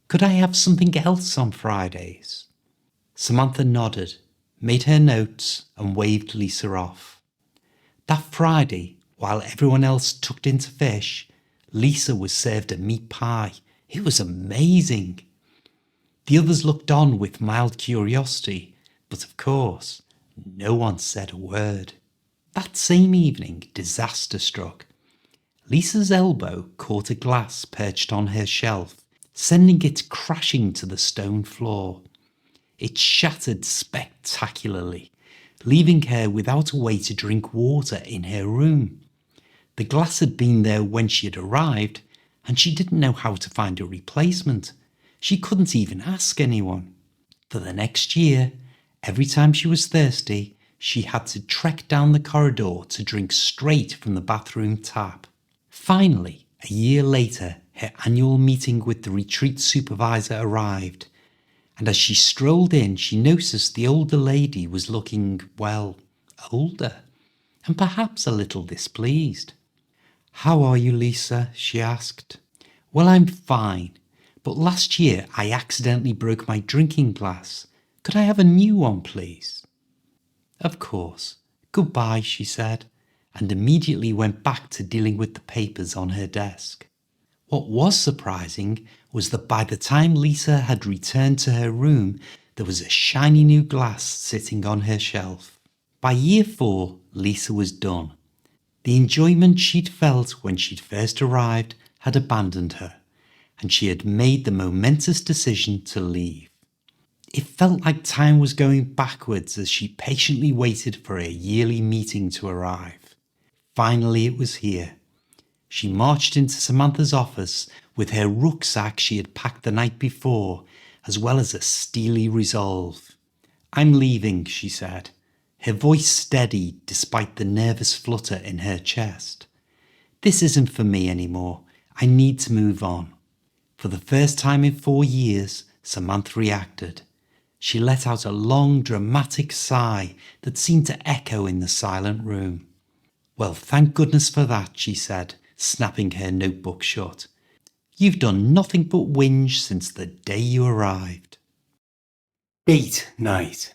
Could I have something else on Fridays?" Samantha nodded, made her notes, and waved Lisa off. That Friday, while everyone else tucked into fish, Lisa was served a meat pie. It was amazing. The others looked on with mild curiosity, but of course, no one said a word. That same evening, disaster struck. Lisa's elbow caught a glass perched on her shelf, sending it crashing to the stone floor. It shattered spectacularly, leaving her without a way to drink water in her room. The glass had been there when she had arrived, and she didn't know how to find a replacement. She couldn't even ask anyone. For the next year, every time she was thirsty, she had to trek down the corridor to drink straight from the bathroom tap. Finally, a year later, her annual meeting with the retreat supervisor arrived, and as she strolled in, she noticed the older lady was looking, well, older, and perhaps a little displeased. "How are you, Lisa?" she asked. "Well, I'm fine, but last year I accidentally broke my drinking glass. Could I have a new one, please?" "Of course. Goodbye," she said, and immediately went back to dealing with the papers on her desk. What was surprising was that by the time Lisa had returned to her room, there was a shiny new glass sitting on her shelf. By year 4, Lisa was done. The enjoyment she'd felt when she'd first arrived had abandoned her, and she had made the momentous decision to leave. It felt like time was going backwards as she patiently waited for a yearly meeting to arrive. Finally, it was here. She marched into Samantha's office with her rucksack she had packed the night before, as well as a steely resolve. "I'm leaving," she said, her voice steady despite the nervous flutter in her chest. "This isn't for me anymore. I need to move on." For the first time in 4 years, Samantha reacted. She let out a long, dramatic sigh that seemed to echo in the silent room. "Well, thank goodness for that," she said, snapping her notebook shut. "You've done nothing but whinge since the day you arrived." Date night.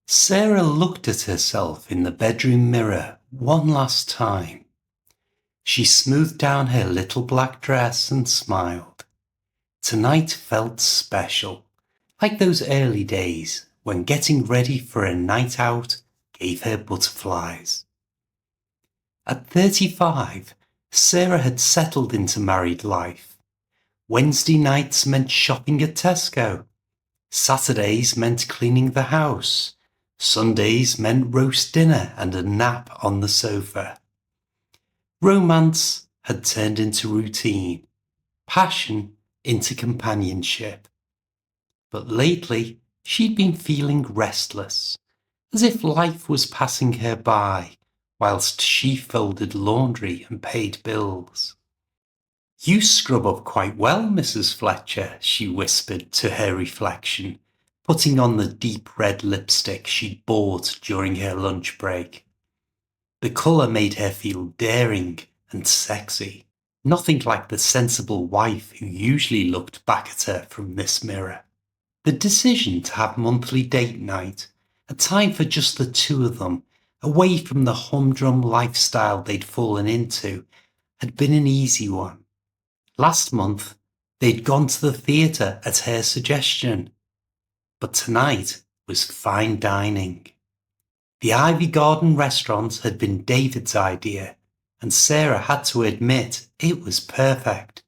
Sarah looked at herself in the bedroom mirror one last time. She smoothed down her little black dress and smiled. Tonight felt special, like those early days when getting ready for a night out gave her butterflies. At 35, Sarah had settled into married life. Wednesday nights meant shopping at Tesco. Saturdays meant cleaning the house. Sundays meant roast dinner and a nap on the sofa. Romance had turned into routine, passion into companionship. But lately, she'd been feeling restless, as if life was passing her by whilst she folded laundry and paid bills. "You scrub up quite well, Mrs. Fletcher," she whispered to her reflection, putting on the deep red lipstick she'd bought during her lunch break. The colour made her feel daring and sexy, nothing like the sensible wife who usually looked back at her from this mirror. The decision to have monthly date night, a time for just the two of them, away from the humdrum lifestyle they'd fallen into, had been an easy one. Last month, they'd gone to the theatre at her suggestion, but tonight was fine dining. The Ivy Garden restaurant had been David's idea, and Sarah had to admit it was perfect.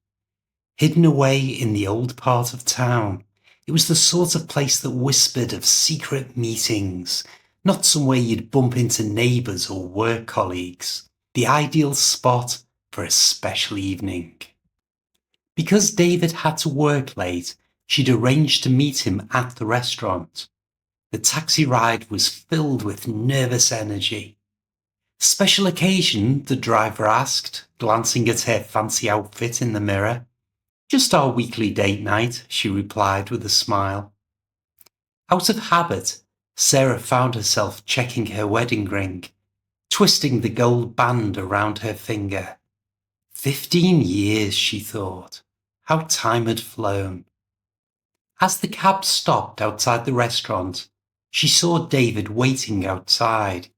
Hidden away in the old part of town, it was the sort of place that whispered of secret meetings, not somewhere you'd bump into neighbours or work colleagues. The ideal spot for a special evening. Because David had to work late, she'd arranged to meet him at the restaurant. The taxi ride was filled with nervous energy. "Special occasion?" the driver asked, glancing at her fancy outfit in the mirror. "Just our weekly date night," she replied with a smile. Out of habit, Sarah found herself checking her wedding ring, twisting the gold band around her finger. 15 years, she thought. How time had flown. As the cab stopped outside the restaurant, she saw David waiting outside.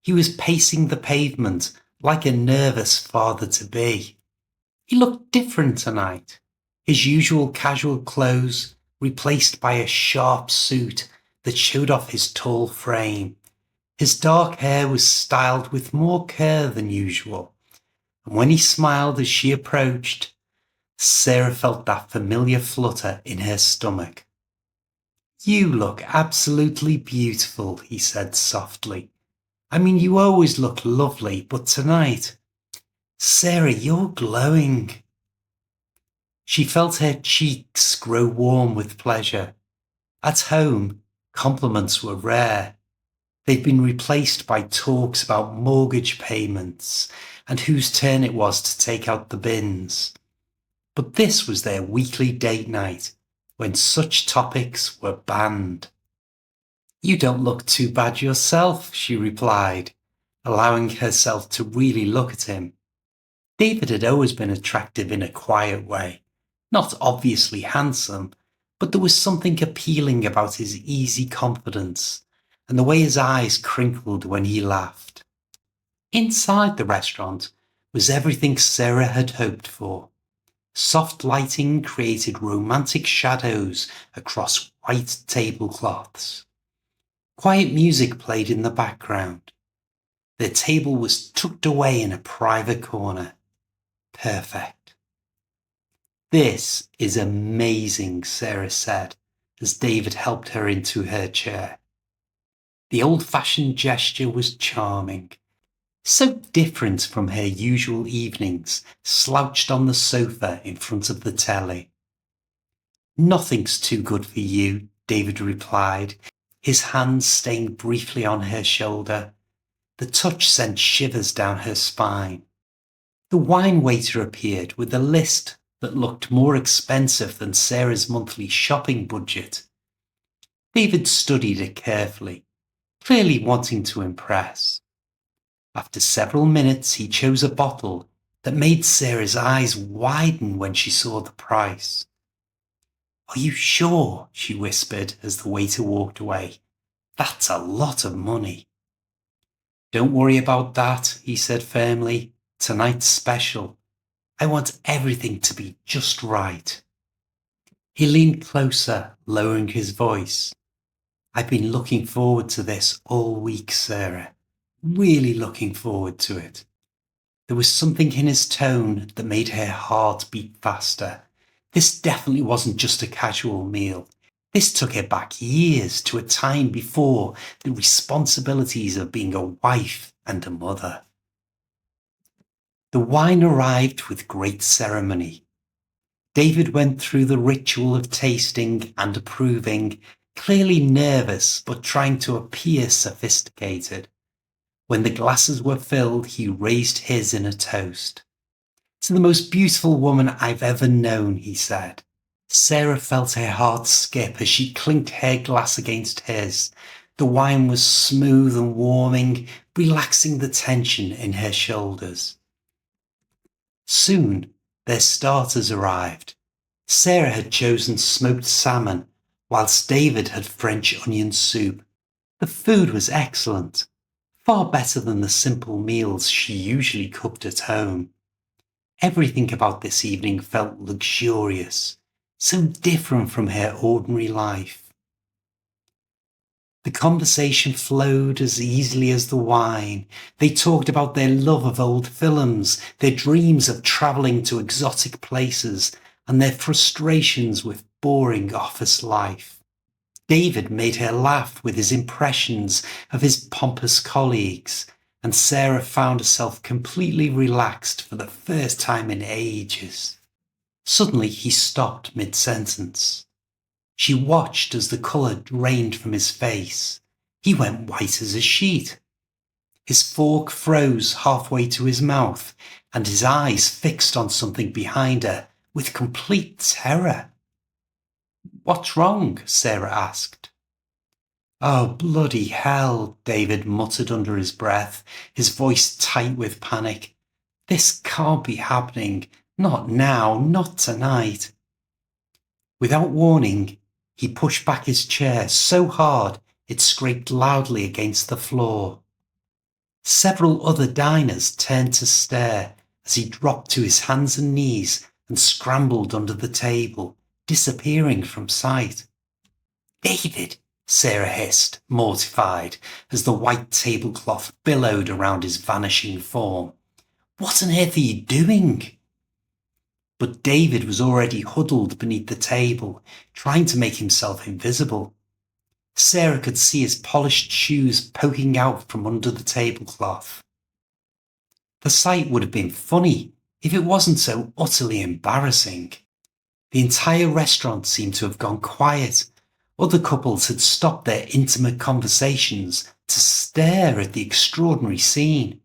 He was pacing the pavement like a nervous father-to-be. He looked different tonight. His usual casual clothes replaced by a sharp suit that showed off his tall frame. His dark hair was styled with more care than usual, and when he smiled as she approached, Sarah felt that familiar flutter in her stomach. "You look absolutely beautiful," he said softly. "I mean, you always look lovely, but tonight, Sarah, you're glowing." She felt her cheeks grow warm with pleasure. At home, compliments were rare. They'd been replaced by talks about mortgage payments and whose turn it was to take out the bins. But this was their weekly date night, when such topics were banned. "You don't look too bad yourself," she replied, allowing herself to really look at him. David had always been attractive in a quiet way, not obviously handsome, but there was something appealing about his easy confidence and the way his eyes crinkled when he laughed. Inside the restaurant was everything Sarah had hoped for. Soft lighting created romantic shadows across white tablecloths. Quiet music played in the background. Their table was tucked away in a private corner. Perfect. "This is amazing," Sarah said, as David helped her into her chair. The old-fashioned gesture was charming, so different from her usual evenings slouched on the sofa in front of the telly. "Nothing's too good for you," David replied, his hands staying briefly on her shoulder. The touch sent shivers down her spine. The wine waiter appeared with a list that looked more expensive than Sarah's monthly shopping budget. David studied it carefully, clearly wanting to impress. After several minutes, he chose a bottle that made Sarah's eyes widen when she saw the price. "Are you sure?" she whispered as the waiter walked away. "That's a lot of money." "Don't worry about that," he said firmly. "Tonight's special. I want everything to be just right." He leaned closer, lowering his voice. "I've been looking forward to this all week, Sarah. Really looking forward to it." There was something in his tone that made her heart beat faster, This definitely wasn't just a casual meal. This took her back years to a time before the responsibilities of being a wife and a mother. The wine arrived with great ceremony. David went through the ritual of tasting and approving, clearly nervous but trying to appear sophisticated. When the glasses were filled, he raised his in a toast. "To the most beautiful woman I've ever known," he said. Sarah felt her heart skip as she clinked her glass against his. The wine was smooth and warming, relaxing the tension in her shoulders. Soon, their starters arrived. Sarah had chosen smoked salmon, whilst David had French onion soup. The food was excellent, far better than the simple meals she usually cooked at home. Everything about this evening felt luxurious, so different from her ordinary life. The conversation flowed as easily as the wine. They talked about their love of old films, their dreams of travelling to exotic places, and their frustrations with boring office life. David made her laugh with his impressions of his pompous colleagues, and Sarah found herself completely relaxed for the first time in ages. Suddenly he stopped mid-sentence. She watched as the colour drained from his face. He went white as a sheet. His fork froze halfway to his mouth, and his eyes fixed on something behind her with complete terror. "What's wrong?" Sarah asked. "Oh, bloody hell," David muttered under his breath, his voice tight with panic. "This can't be happening. Not now, not tonight." Without warning, he pushed back his chair so hard it scraped loudly against the floor. Several other diners turned to stare as he dropped to his hands and knees and scrambled under the table, disappearing from sight. "David," Sarah hissed, mortified, as the white tablecloth billowed around his vanishing form. "What on earth are you doing?" But David was already huddled beneath the table, trying to make himself invisible. Sarah could see his polished shoes poking out from under the tablecloth. The sight would have been funny if it wasn't so utterly embarrassing. The entire restaurant seemed to have gone quiet. Other couples had stopped their intimate conversations to stare at the extraordinary scene.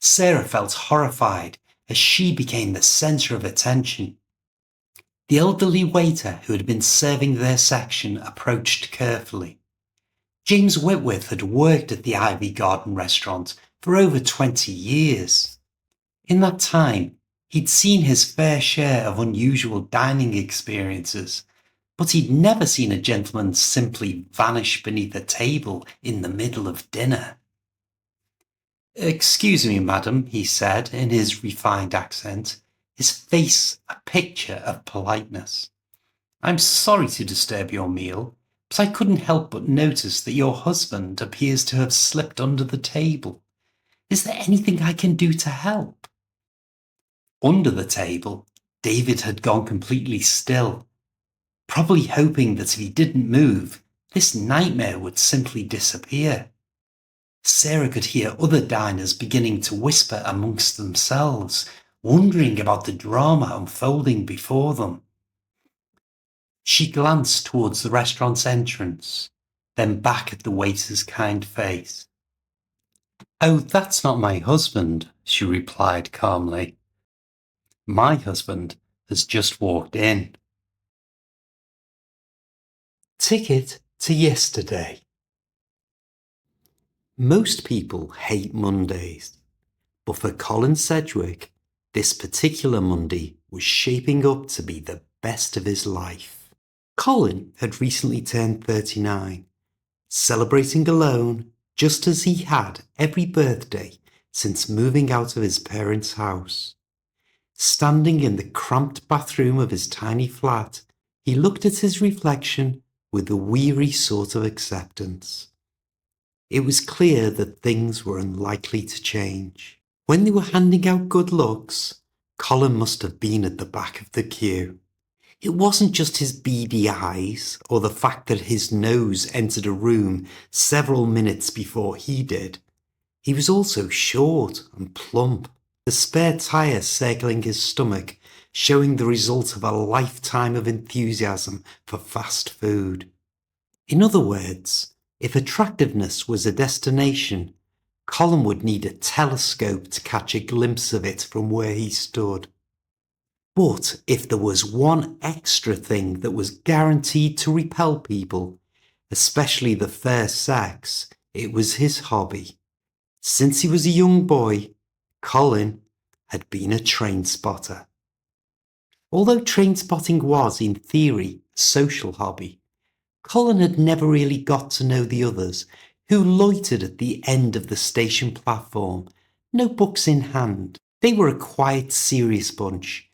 Sarah felt horrified as she became the centre of attention. The elderly waiter who had been serving their section approached carefully. James Whitworth had worked at the Ivy Garden restaurant for over 20 years. In that time, he'd seen his fair share of unusual dining experiences, but he'd never seen a gentleman simply vanish beneath a table in the middle of dinner. "Excuse me, madam," he said in his refined accent, his face a picture of politeness. "I'm sorry to disturb your meal, but I couldn't help but notice that your husband appears to have slipped under the table. Is there anything I can do to help?" Under the table, David had gone completely still, probably hoping that if he didn't move, this nightmare would simply disappear. Sarah could hear other diners beginning to whisper amongst themselves, wondering about the drama unfolding before them. She glanced towards the restaurant's entrance, then back at the waiter's kind face. "Oh, that's not my husband," she replied calmly. "My husband has just walked in." Ticket to yesterday. Most people hate Mondays, but for Colin Sedgwick, this particular Monday was shaping up to be the best of his life. Colin had recently turned 39, celebrating alone just as he had every birthday since moving out of his parents' house. Standing in the cramped bathroom of his tiny flat, he looked at his reflection with a weary sort of acceptance. It was clear that things were unlikely to change. When they were handing out good looks, Colin must have been at the back of the queue. It wasn't just his beady eyes or the fact that his nose entered a room several minutes before he did. He was also short and plump, the spare tire circling his stomach, showing the result of a lifetime of enthusiasm for fast food. In other words, if attractiveness was a destination, Colin would need a telescope to catch a glimpse of it from where he stood. But if there was one extra thing that was guaranteed to repel people, especially the fair sex, it was his hobby. Since he was a young boy, Colin had been a train spotter. Although train spotting was, in theory, a social hobby, Colin had never really got to know the others who loitered at the end of the station platform, notebooks in hand. They were a quiet, serious bunch,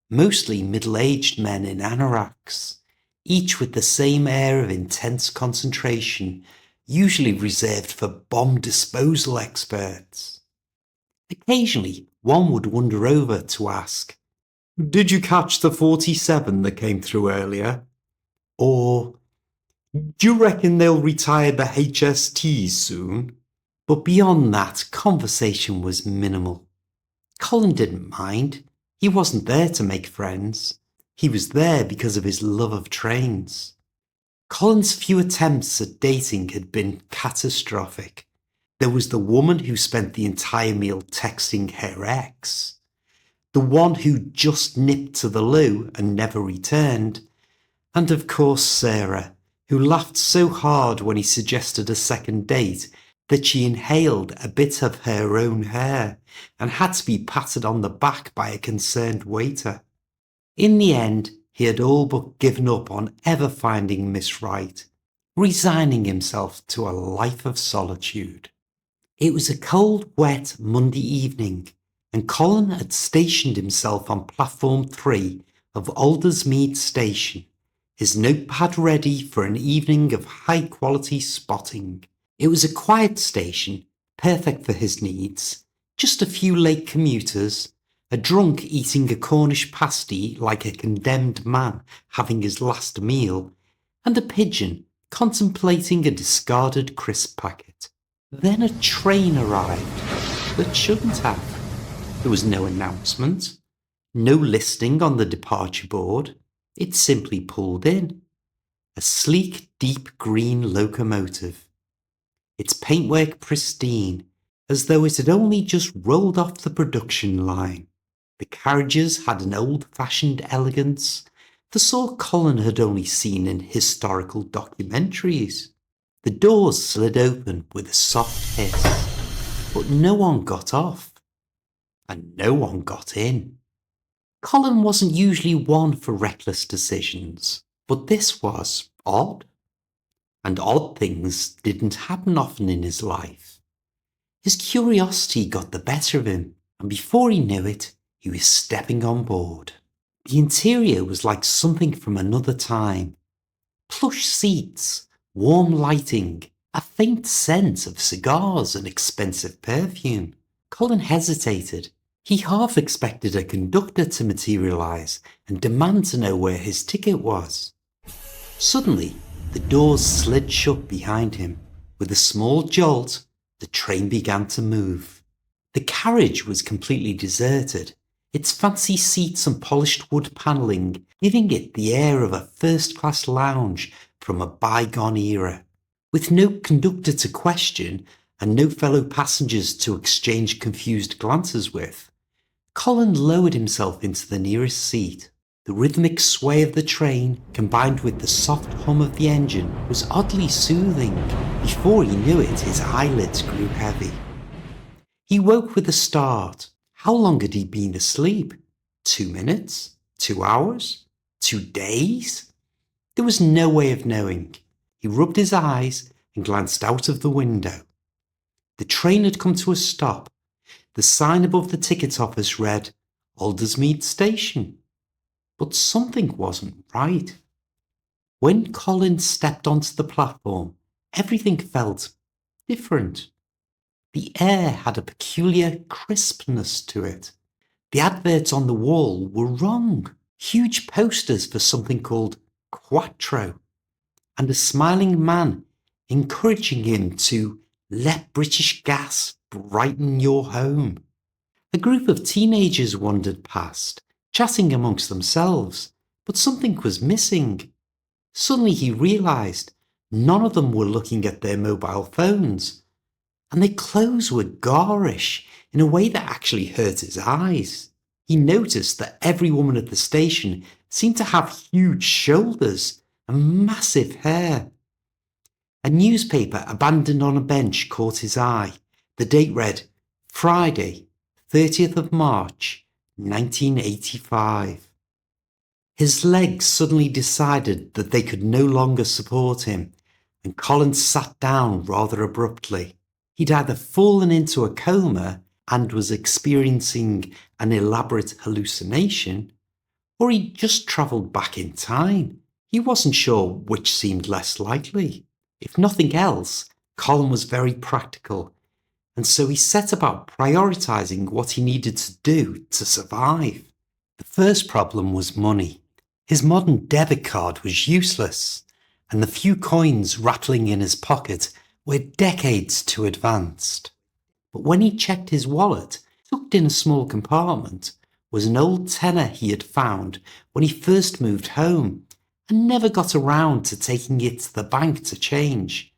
mostly middle-aged men in anoraks, each with the same air of intense concentration, usually reserved for bomb disposal experts. Occasionally, one would wander over to ask, "Did you catch the 47 that came through earlier?" Or, "Do you reckon they'll retire the HSTs soon?" But beyond that, conversation was minimal. Colin didn't mind. He wasn't there to make friends. He was there because of his love of trains. Colin's few attempts at dating had been catastrophic. There was the woman who spent the entire meal texting her ex, the one who just nipped to the loo and never returned, and of course Sarah, who laughed so hard when he suggested a second date that she inhaled a bit of her own hair and had to be patted on the back by a concerned waiter. In the end, he had all but given up on ever finding Miss Right, resigning himself to a life of solitude. It was a cold, wet Monday evening, and Colin had stationed himself on platform 3 of Aldersmead Station, his notepad ready for an evening of high-quality spotting. It was a quiet station, perfect for his needs, just a few late commuters, a drunk eating a Cornish pasty like a condemned man having his last meal, and a pigeon contemplating a discarded crisp packet. Then a train arrived, but shouldn't have. There was no announcement, no listing on the departure board. It simply pulled in. A sleek, deep green locomotive. Its paintwork pristine, as though it had only just rolled off the production line. The carriages had an old-fashioned elegance, the sort Colin had only seen in historical documentaries. The doors slid open with a soft hiss, but no one got off, and no one got in. Colin wasn't usually one for reckless decisions, but this was odd, and odd things didn't happen often in his life. His curiosity got the better of him, and before he knew it, he was stepping on board. The interior was like something from another time. Plush seats, warm lighting, a faint scent of cigars and expensive perfume. Colin hesitated. He half expected a conductor to materialise and demand to know where his ticket was. Suddenly, the doors slid shut behind him. With a small jolt, the train began to move. The carriage was completely deserted, its fancy seats and polished wood panelling giving it the air of a first-class lounge from a bygone era. With no conductor to question and no fellow passengers to exchange confused glances with, Colin lowered himself into the nearest seat. The rhythmic sway of the train, combined with the soft hum of the engine, was oddly soothing. Before he knew it, his eyelids grew heavy. He woke with a start. How long had he been asleep? 2 minutes? 2 hours? 2 days? There was no way of knowing. He rubbed his eyes and glanced out of the window. The train had come to a stop. The sign above the ticket office read, Aldersmead Station. But something wasn't right. When Colin stepped onto the platform, everything felt different. The air had a peculiar crispness to it. The adverts on the wall were wrong. Huge posters for something called Quattro, and a smiling man encouraging him to let British Gas brighten your home. A group of teenagers wandered past, chatting amongst themselves, but something was missing. Suddenly he realised none of them were looking at their mobile phones, and their clothes were garish in a way that actually hurt his eyes. He noticed that every woman at the station seemed to have huge shoulders and massive hair. A newspaper abandoned on a bench caught his eye. The date read Friday, 30th of March, 1985. His legs suddenly decided that they could no longer support him, and Collins sat down rather abruptly. He'd either fallen into a coma and was experiencing an elaborate hallucination, or he'd just travelled back in time. He wasn't sure which seemed less likely. If nothing else, Colin was very practical, and so he set about prioritising what he needed to do to survive. The first problem was money. His modern debit card was useless, and the few coins rattling in his pocket were decades too advanced. But when he checked his wallet, tucked in a small compartment was an old tenner he had found when he first moved home and never got around to taking it to the bank to change.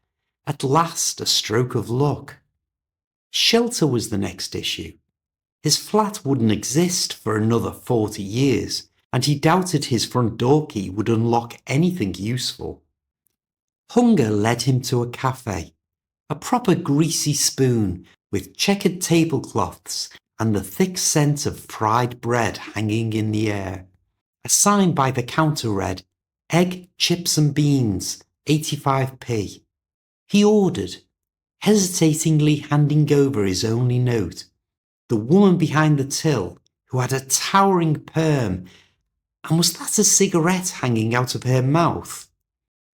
At last, a stroke of luck. Shelter was the next issue. His flat wouldn't exist for another 40 years, and he doubted his front door key would unlock anything useful. Hunger led him to a cafe, a proper greasy spoon with checkered tablecloths and the thick scent of fried bread hanging in the air. A sign by the counter read, Egg, chips and beans, 85p. He ordered, hesitatingly handing over his only note. The woman behind the till, who had a towering perm, and was that a cigarette hanging out of her mouth,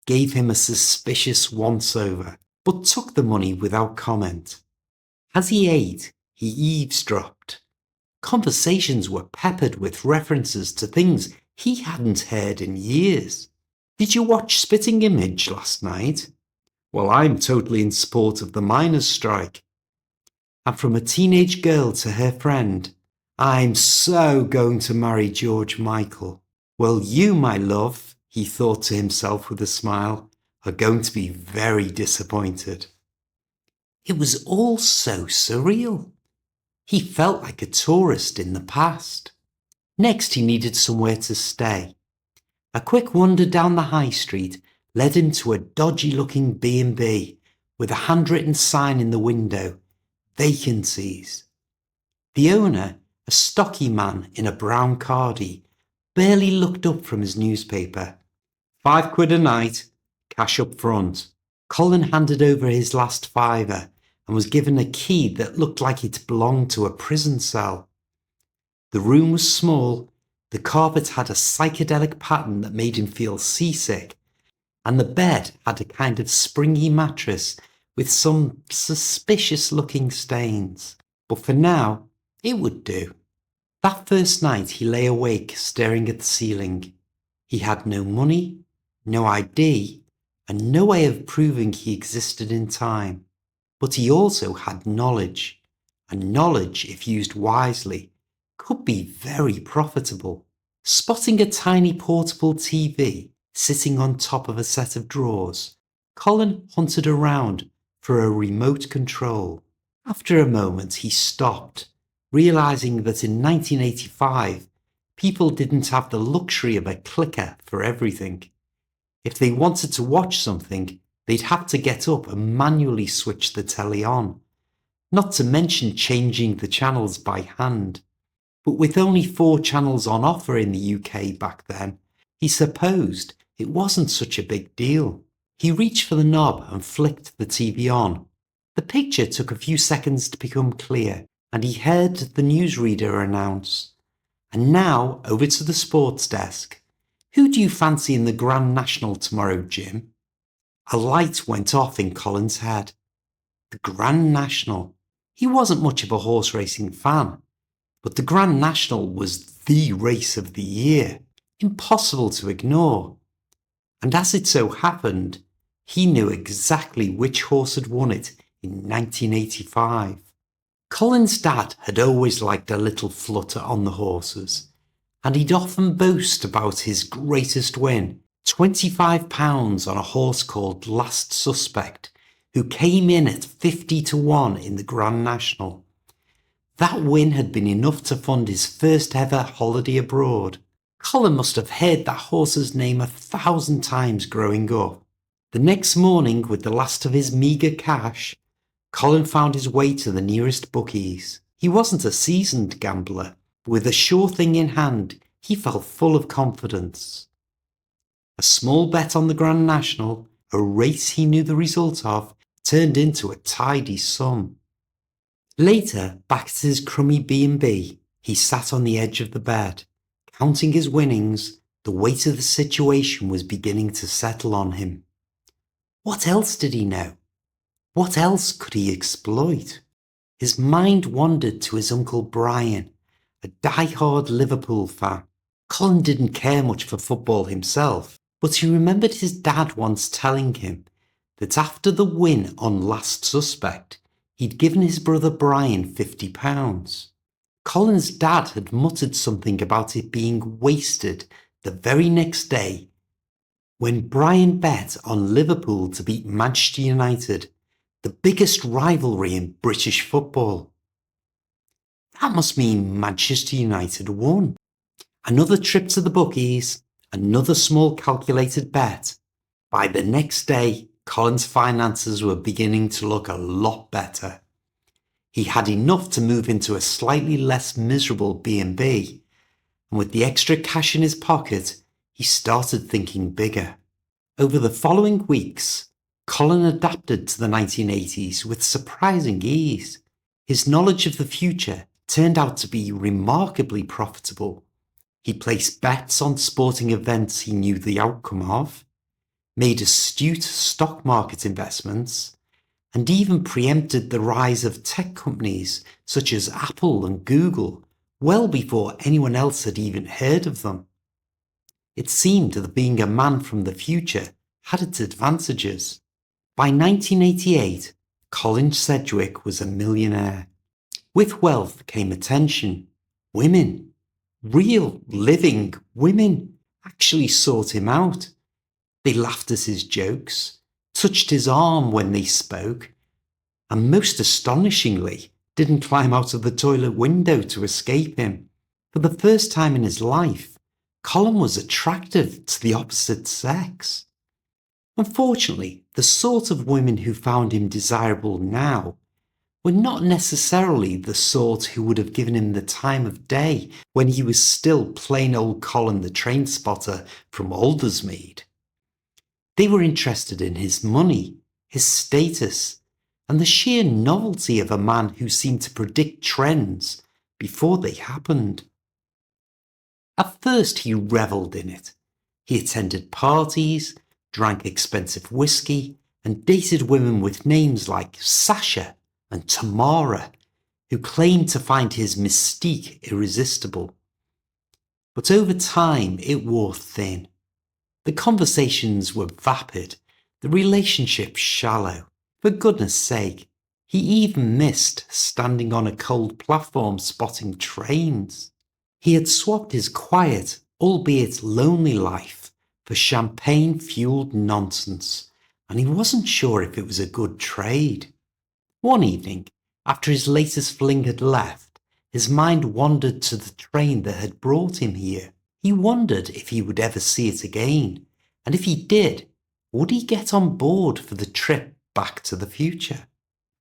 gave him a suspicious once-over, but took the money without comment. As he ate, he eavesdropped. Conversations were peppered with references to things he hadn't heard in years. Did you watch Spitting Image last night? Well, I'm totally in support of the miners' strike. And from a teenage girl to her friend, I'm so going to marry George Michael. Well, you, my love, he thought to himself with a smile, are going to be very disappointed. It was all so surreal. He felt like a tourist in the past. Next, he needed somewhere to stay. A quick wander down the high street led him to a dodgy-looking B&B with a handwritten sign in the window, vacancies. The owner, a stocky man in a brown cardie, barely looked up from his newspaper. £5 a night, cash up front. Colin handed over his last fiver and was given a key that looked like it belonged to a prison cell. The room was small, the carpet had a psychedelic pattern that made him feel seasick, and the bed had a kind of springy mattress with some suspicious-looking stains. But for now, it would do. That first night he lay awake staring at the ceiling. He had no money, no ID, and no way of proving he existed in time. But he also had knowledge, and knowledge, if used wisely, could be very profitable. Spotting a tiny portable TV sitting on top of a set of drawers, Colin hunted around for a remote control. After a moment he stopped, realising that in 1985 people didn't have the luxury of a clicker for everything. If they wanted to watch something, they'd have to get up and manually switch the telly on, not to mention changing the channels by hand. But with only 4 channels on offer in the UK back then, he supposed it wasn't such a big deal. He reached for the knob and flicked the TV on. The picture took a few seconds to become clear, and he heard the newsreader announce, "And now over to the sports desk. Who do you fancy in the Grand National tomorrow, Jim?" A light went off in Colin's head. The Grand National. He wasn't much of a horse racing fan, But the Grand National was the race of the year, impossible to ignore. And as it so happened, he knew exactly which horse had won it in 1985. Colin's dad had always liked a little flutter on the horses, and he'd often boast about his greatest win, £25 on a horse called Last Suspect, who came in at 50-1 in the Grand National. That win had been enough to fund his first ever holiday abroad. Colin must have heard that horse's name 1,000 times growing up. The next morning, with the last of his meagre cash, Colin found his way to the nearest bookies. He wasn't a seasoned gambler, but with a sure thing in hand, he felt full of confidence. A small bet on the Grand National, a race he knew the result of, turned into a tidy sum. Later, back at his crummy B&B, he sat on the edge of the bed. Counting his winnings, the weight of the situation was beginning to settle on him. What else did he know? What else could he exploit? His mind wandered to his Uncle Brian, a die-hard Liverpool fan. Colin didn't care much for football himself, but he remembered his dad once telling him that after the win on Last Suspect, he'd given his brother Brian £50. Colin's dad had muttered something about it being wasted the very next day when Brian bet on Liverpool to beat Manchester United, the biggest rivalry in British football. That must mean Manchester United won. Another trip to the bookies, another small calculated bet. By the next day, Colin's finances were beginning to look a lot better. He had enough to move into a slightly less miserable B&B, and with the extra cash in his pocket, he started thinking bigger. Over the following weeks, Colin adapted to the 1980s with surprising ease. His knowledge of the future turned out to be remarkably profitable. He placed bets on sporting events he knew the outcome of, made astute stock market investments, and even preempted the rise of tech companies such as Apple and Google well before anyone else had even heard of them. It seemed that being a man from the future had its advantages. By 1988, Colin Sedgwick was a millionaire. With wealth came attention. Women, real living women, actually sought him out. They laughed at his jokes, touched his arm when they spoke, and most astonishingly, didn't climb out of the toilet window to escape him. For the first time in his life, Colin was attractive to the opposite sex. Unfortunately, the sort of women who found him desirable now were not necessarily the sort who would have given him the time of day when he was still plain old Colin the train spotter from Aldersmead. They were interested in his money, his status, and the sheer novelty of a man who seemed to predict trends before they happened. At first he revelled in it. He attended parties, drank expensive whiskey, and dated women with names like Sasha and Tamara, who claimed to find his mystique irresistible. But over time it wore thin. The conversations were vapid, the relationship shallow. For goodness sake, he even missed standing on a cold platform spotting trains. He had swapped his quiet, albeit lonely life for champagne-fueled nonsense, and he wasn't sure if it was a good trade. One evening, after his latest fling had left, his mind wandered to the train that had brought him here. He wondered if he would ever see it again, and if he did, would he get on board for the trip back to the future?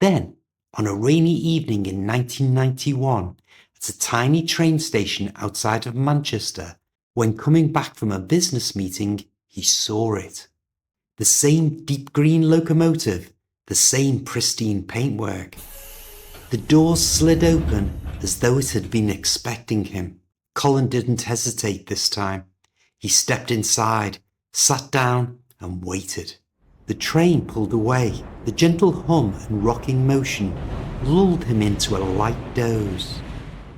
Then, on a rainy evening in 1991, at a tiny train station outside of Manchester, when coming back from a business meeting, he saw it. The same deep green locomotive, the same pristine paintwork. The doors slid open as though it had been expecting him. Colin didn't hesitate this time. He stepped inside, sat down, and waited. The train pulled away. The gentle hum and rocking motion lulled him into a light doze.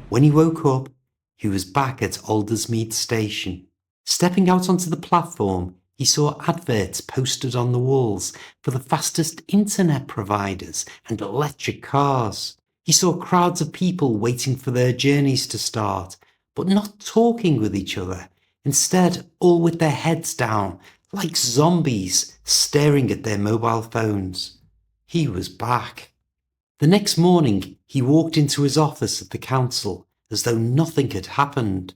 When he woke up, he was back at Aldersmead Station. Stepping out onto the platform, he saw adverts posted on the walls for the fastest internet providers and electric cars. He saw crowds of people waiting for their journeys to start, but not talking with each other. Instead, all with their heads down, like zombies, staring at their mobile phones. He was back. The next morning, he walked into his office at the council as though nothing had happened.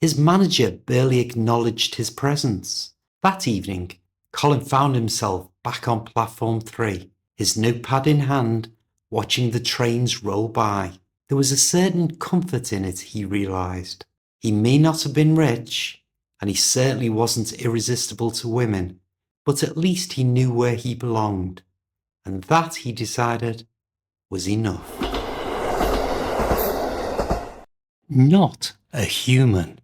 His manager barely acknowledged his presence. That evening, Colin found himself back on platform 3, his notepad in hand, watching the trains roll by. There was a certain comfort in it, he realised. He may not have been rich, and he certainly wasn't irresistible to women, but at least he knew where he belonged. And that, he decided, was enough. Not a human.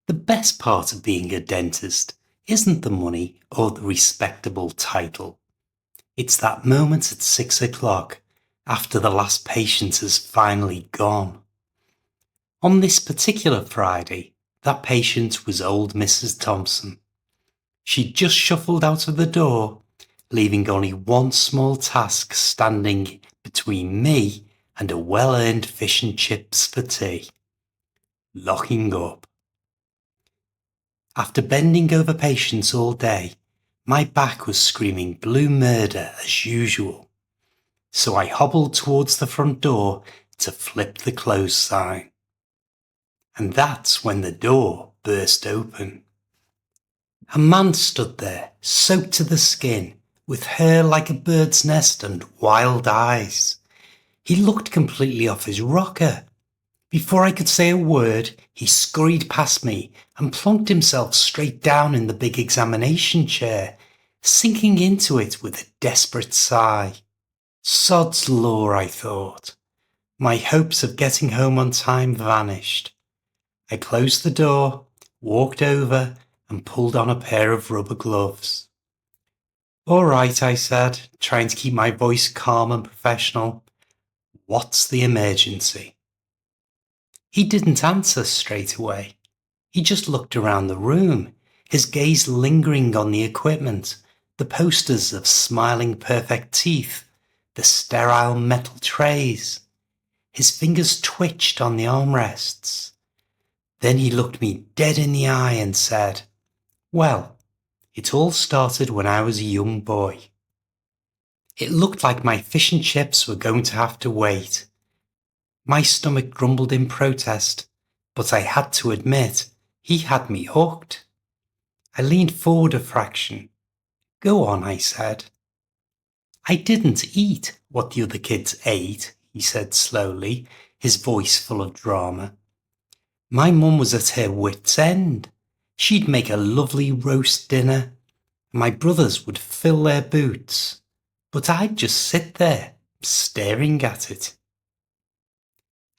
The best part of being a dentist isn't the money or the respectable title. It's that moment at 6 o'clock after the last patient has finally gone. On this particular Friday, that patient was old Mrs. Thompson. She'd just shuffled out of the door, leaving only one small task standing between me and a well-earned fish and chips for tea. Locking up. After bending over patients all day, my back was screaming blue murder as usual. So I hobbled towards the front door to flip the close sign. And that's when the door burst open. A man stood there, soaked to the skin, with hair like a bird's nest and wild eyes. He looked completely off his rocker. Before I could say a word, he scurried past me and plunked himself straight down in the big examination chair, sinking into it with a desperate sigh. Sod's law, I thought. My hopes of getting home on time vanished. I closed the door, walked over, and pulled on a pair of rubber gloves. All right, I said, trying to keep my voice calm and professional. What's the emergency? He didn't answer straight away. He just looked around the room, his gaze lingering on the equipment, the posters of smiling perfect teeth, the sterile metal trays. His fingers twitched on the armrests. Then he looked me dead in the eye and said, Well, it all started when I was a young boy. It looked like my fish and chips were going to have to wait. My stomach grumbled in protest, but I had to admit he had me hooked. I leaned forward a fraction. Go on, I said. I didn't eat what the other kids ate, he said slowly, his voice full of drama. My mum was at her wit's end. She'd make a lovely roast dinner. My brothers would fill their boots, but I'd just sit there, staring at it.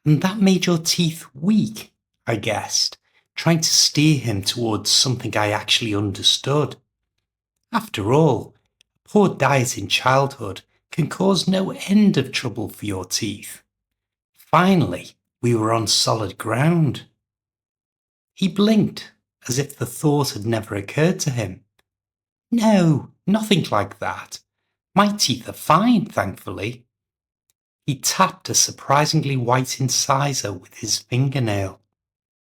And that made your teeth weak, I guessed, trying to steer him towards something I actually understood. After all, poor diet in childhood can cause no end of trouble for your teeth. Finally, we were on solid ground. He blinked, as if the thought had never occurred to him. No, nothing like that. My teeth are fine, thankfully. He tapped a surprisingly white incisor with his fingernail.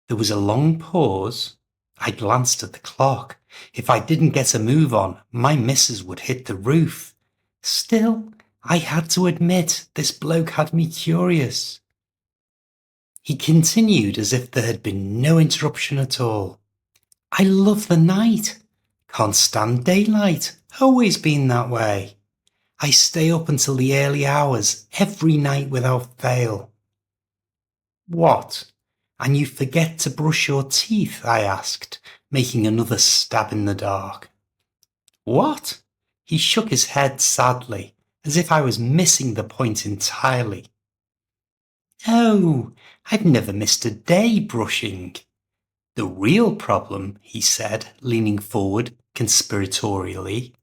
There was a long pause. I glanced at the clock. If I didn't get a move on, my missus would hit the roof. Still, I had to admit this bloke had me curious. He continued as if there had been no interruption at all. I love the night. Can't stand daylight. Always been that way. I stay up until the early hours every night without fail. What? And you forget to brush your teeth? I asked, making another stab in the dark. What? He shook his head sadly, as if I was missing the point entirely. No, I've never missed a day brushing. The real problem, he said, leaning forward conspiratorially,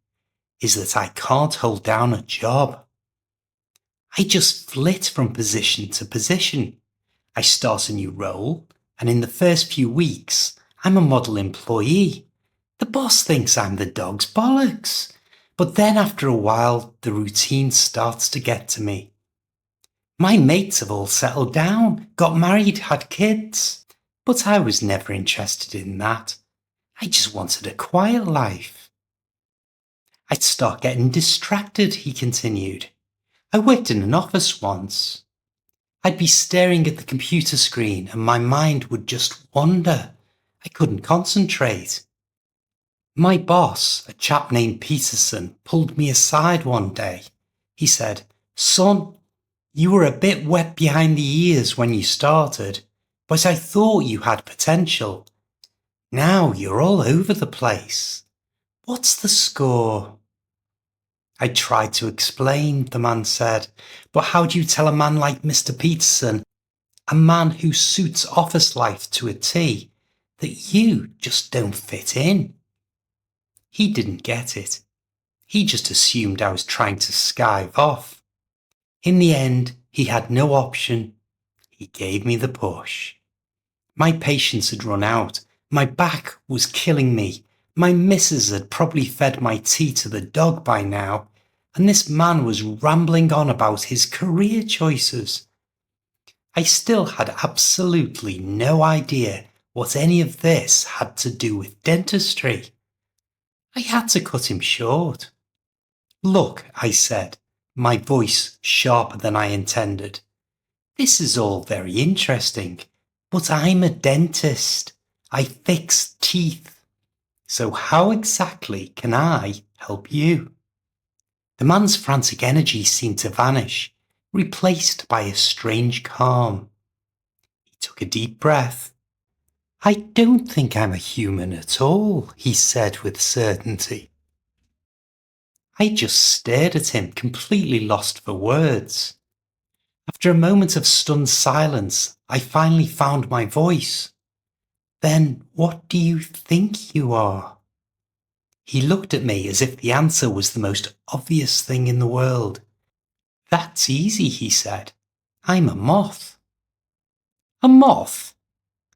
is that I can't hold down a job. I just flit from position to position. I start a new role, and in the first few weeks, I'm a model employee. The boss thinks I'm the dog's bollocks. But then after a while, the routine starts to get to me. My mates have all settled down, got married, had kids. But I was never interested in that. I just wanted a quiet life. I'd start getting distracted, he continued. I worked in an office once. I'd be staring at the computer screen and my mind would just wander. I couldn't concentrate. My boss, a chap named Peterson, pulled me aside one day. He said, "Son, you were a bit wet behind the ears when you started, but I thought you had potential. Now you're all over the place. What's the score?" I tried to explain, the man said, "but how do you tell a man like Mr. Peterson, a man who suits office life to a T, that you just don't fit in?" He didn't get it. He just assumed I was trying to skive off. In the end, he had no option. He gave me the push. My patience had run out. My back was killing me. My missus had probably fed my tea to the dog by now, and this man was rambling on about his career choices. I still had absolutely no idea what any of this had to do with dentistry. I had to cut him short. "Look," I said, my voice sharper than I intended. "This is all very interesting, but I'm a dentist. I fix teeth. So how exactly can I help you?" The man's frantic energy seemed to vanish, replaced by a strange calm. He took a deep breath. "I don't think I'm a human at all," he said with certainty. I just stared at him, completely lost for words. After a moment of stunned silence, I finally found my voice. "Then what do you think you are?" He looked at me as if the answer was the most obvious thing in the world. "That's easy," he said. "I'm a moth." A moth?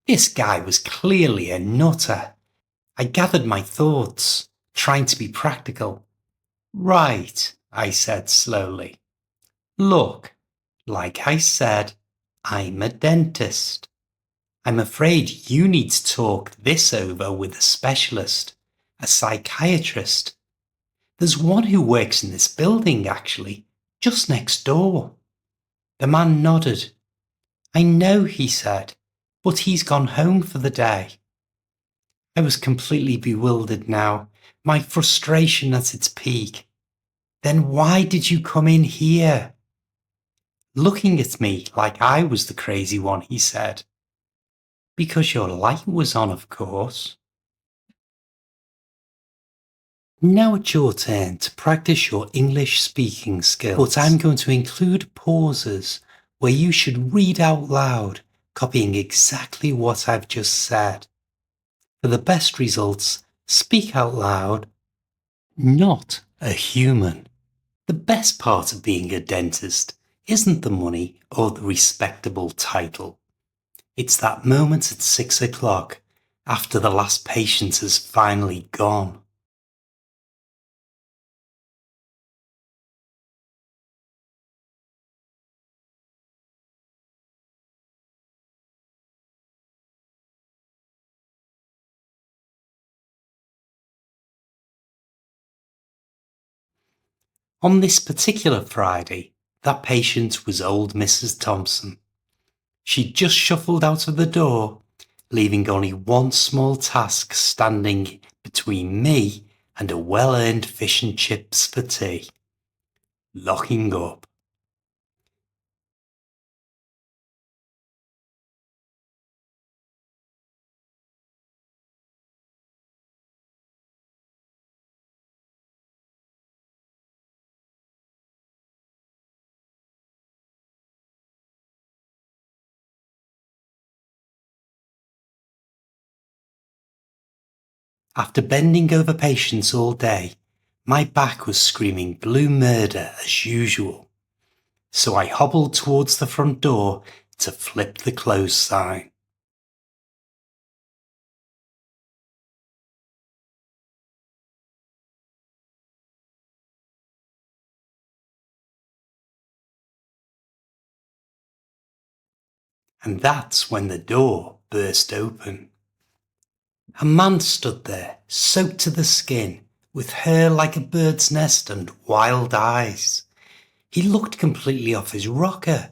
This guy was clearly a nutter. I gathered my thoughts, trying to be practical. "Right," I said slowly. "Look, like I said, I'm a dentist. I'm afraid you need to talk this over with a specialist, a psychiatrist. There's one who works in this building, actually, just next door." The man nodded. "I know," he said, "but he's gone home for the day." I was completely bewildered now, my frustration at its peak. "Then why did you come in here?" Looking at me like I was the crazy one, he said, "Because your light was on, of course." Now it's your turn to practice your English speaking skills, but I'm going to include pauses where you should read out loud, copying exactly what I've just said. For the best results, speak out loud. Not a human. The best part of being a dentist isn't the money or the respectable title. It's that moment at 6 o'clock after the last patient has finally gone. On this particular Friday, that patient was old Mrs. Thompson. She'd just shuffled out of the door, leaving only one small task standing between me and a well-earned fish and chips for tea. Locking up. After bending over patients all day, my back was screaming blue murder as usual. So I hobbled towards the front door, to flip the close sign. And that's when the door burst open. A man stood there, soaked to the skin, with hair like a bird's nest and wild eyes. He looked completely off his rocker.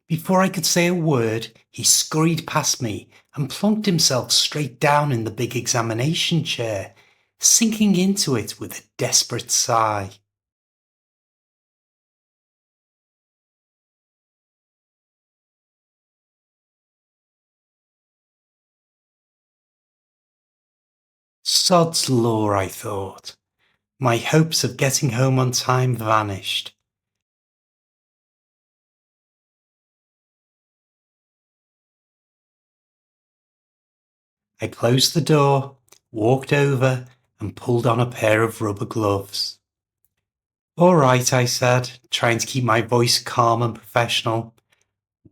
Before I could say a word, he scurried past me and plunked himself straight down in the big examination chair, sinking into it with a desperate sigh. Sod's law, I thought. My hopes of getting home on time vanished. I closed the door, walked over, and pulled on a pair of rubber gloves. All right, I said, trying to keep my voice calm and professional.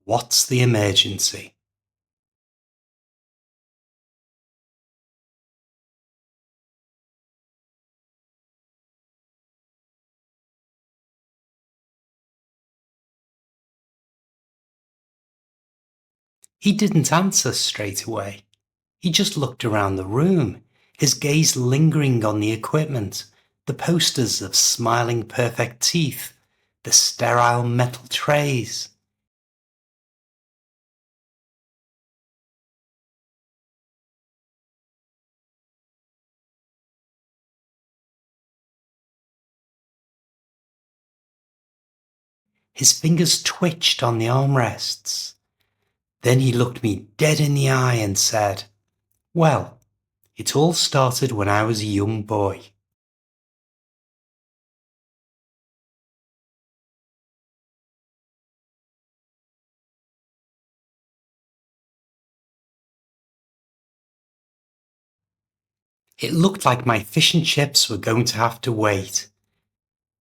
What's the emergency? He didn't answer straight away. He just looked around the room, his gaze lingering on the equipment, the posters of smiling perfect teeth, the sterile metal trays. His fingers twitched on the armrests. Then he looked me dead in the eye and said, "Well, it all started when I was a young boy." It looked like my fish and chips were going to have to wait.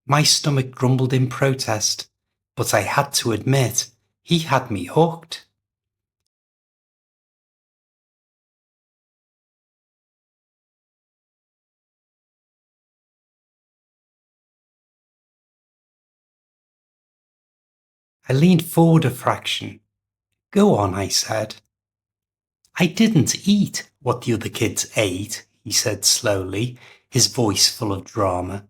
My stomach grumbled in protest, but I had to admit, he had me hooked. I leaned forward a fraction. "Go on," I said. "I didn't eat what the other kids ate," he said slowly, his voice full of drama.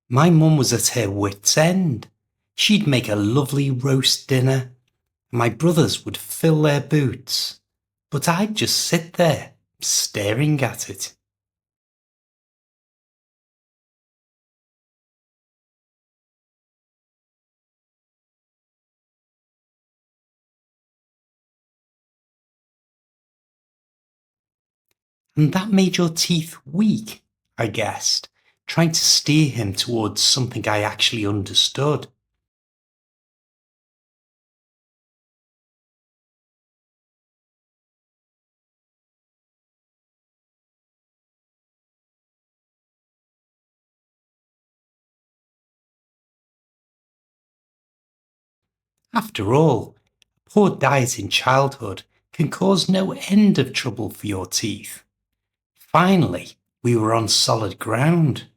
My mum was at her wit's end. She'd make a lovely roast dinner. My brothers would fill their boots, but I'd just sit there, staring at it. "And that made your teeth weak," I guessed, trying to steer him towards something I actually understood. After all, poor diet in childhood can cause no end of trouble for your teeth. Finally, we were on solid ground.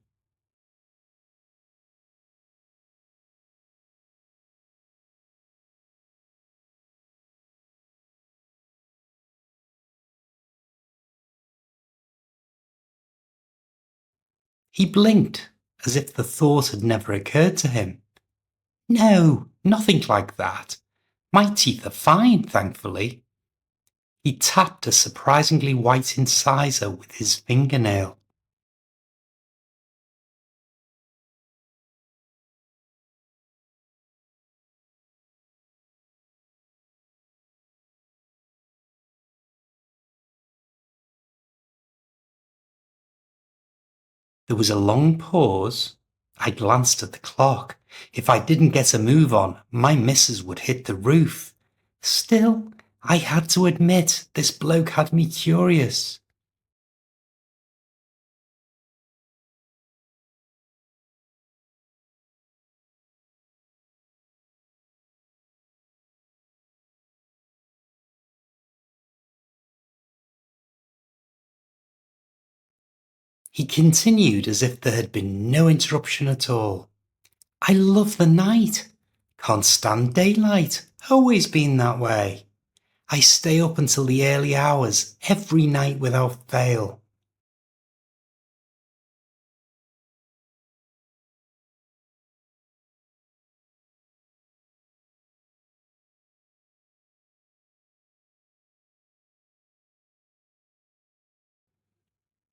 He blinked, as if the thought had never occurred to him. "No, nothing like that. My teeth are fine, thankfully." He tapped a surprisingly white incisor with his fingernail. There was a long pause. I glanced at the clock. If I didn't get a move on, my missus would hit the roof. Still, I had to admit this bloke had me curious. He continued as if there had been no interruption at all. I love the night. Can't stand daylight. Always been that way. I stay up until the early hours every night without fail.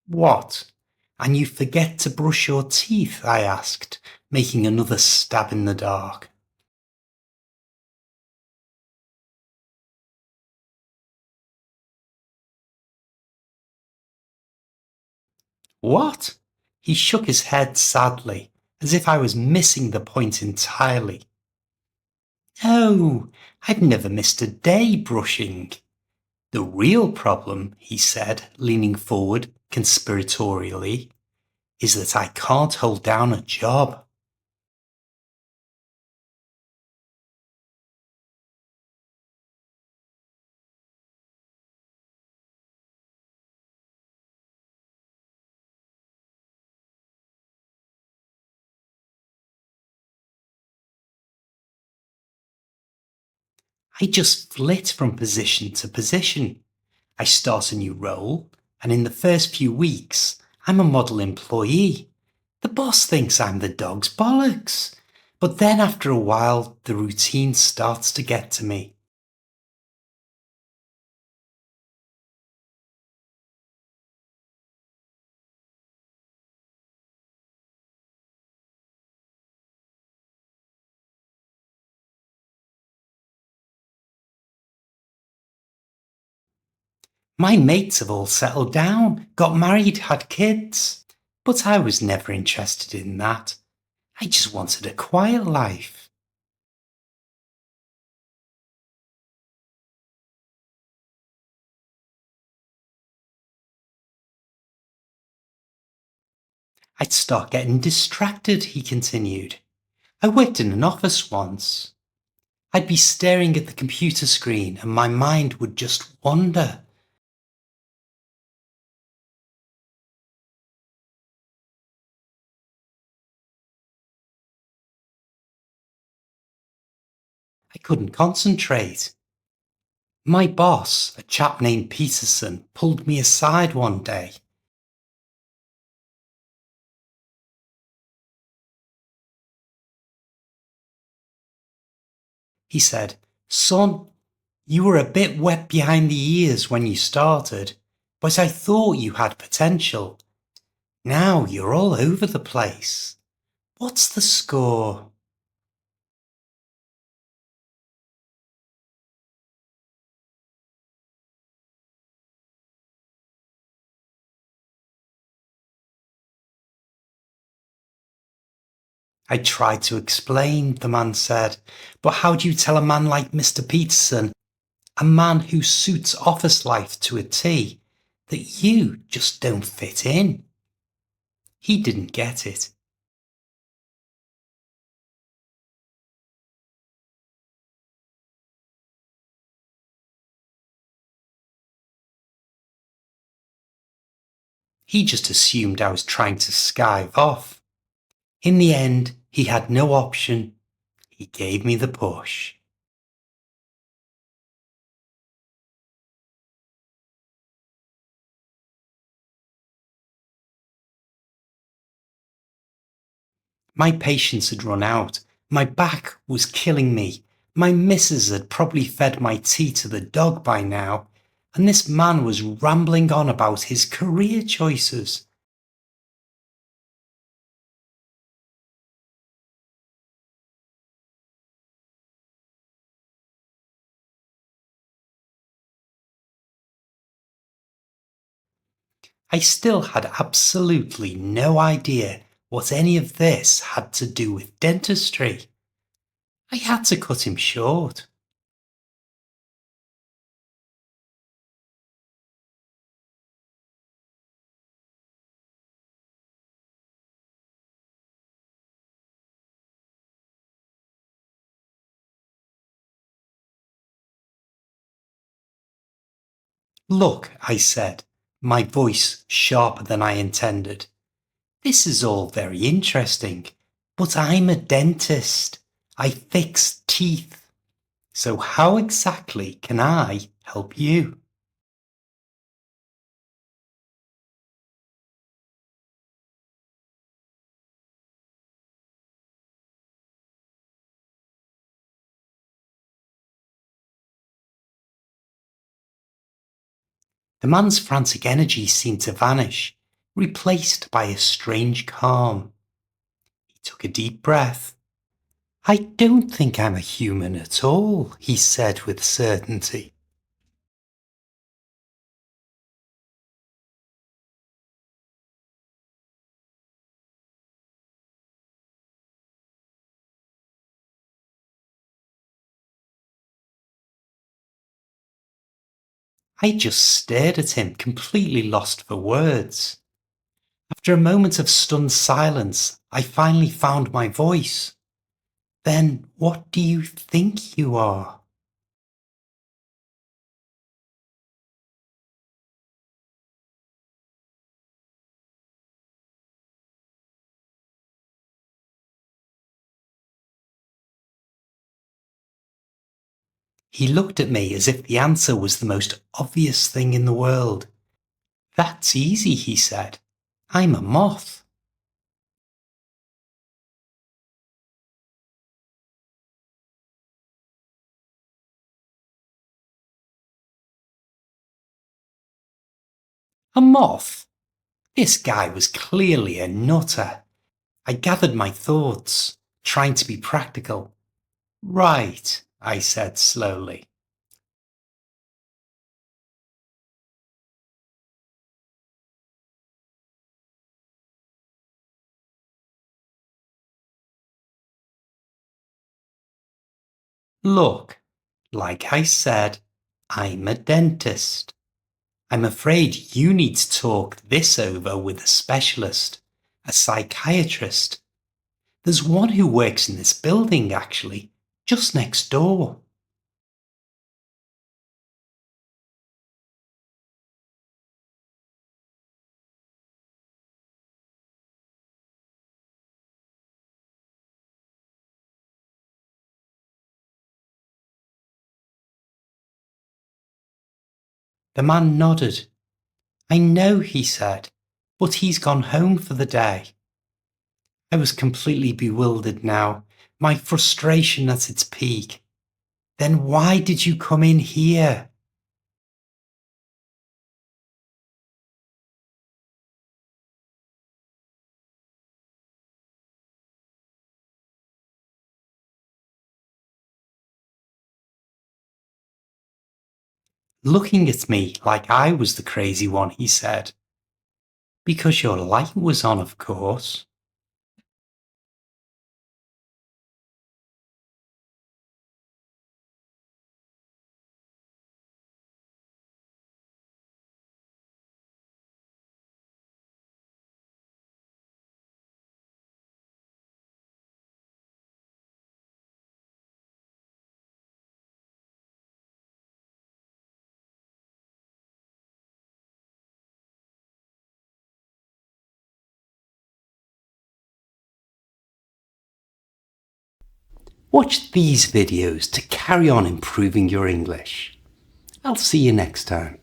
What? And you forget to brush your teeth? I asked, making another stab in the dark. What? He shook his head sadly, as if I was missing the point entirely. Oh, I've never missed a day brushing. The real problem, he said, leaning forward conspiratorially, is that I can't hold down a job. I just flit from position to position. I start a new role, and in the first few weeks, I'm a model employee. The boss thinks I'm the dog's bollocks. But then after a while, the routine starts to get to me. My mates have all settled down, got married, had kids. But I was never interested in that. I just wanted a quiet life. I'd start getting distracted, he continued. I worked in an office once. I'd be staring at the computer screen and my mind would just wander. I couldn't concentrate. My boss, a chap named Peterson, pulled me aside one day. He said, "Son, you were a bit wet behind the ears when you started, but I thought you had potential. Now you're all over the place. What's the score?" I tried to explain, the man said, but how do you tell a man like Mr. Peterson, a man who suits office life to a T, that you just don't fit in? He didn't get it. He just assumed I was trying to skive off. In the end, he had no option. He gave me the push. My patience had run out. My back was killing me. My missus had probably fed my tea to the dog by now, and this man was rambling on about his career choices. I still had absolutely no idea what any of this had to do with dentistry. I had to cut him short. Look, I said, my voice sharper than I intended. This is all very interesting, but I'm a dentist. I fix teeth. So how exactly can I help you? The man's frantic energy seemed to vanish, replaced by a strange calm. He took a deep breath. I don't think I'm a human at all, he said with certainty. I just stared at him, completely lost for words. After a moment of stunned silence, I finally found my voice. Then what do you think you are? He looked at me as if the answer was the most obvious thing in the world. That's easy, he said. I'm a moth. A moth? This guy was clearly a nutter. I gathered my thoughts, trying to be practical. Right, I said slowly. Look, like I said, I'm a dentist. I'm afraid you need to talk this over with a specialist, a psychiatrist. There's one who works in this building, actually, just next door. The man nodded. I know, he said, but he's gone home for the day. I was completely bewildered now, my frustration at its peak. Then why did you come in here? Looking at me like I was the crazy one, he said. Because your light was on, of course. Watch these videos to carry on improving your English. I'll see you next time.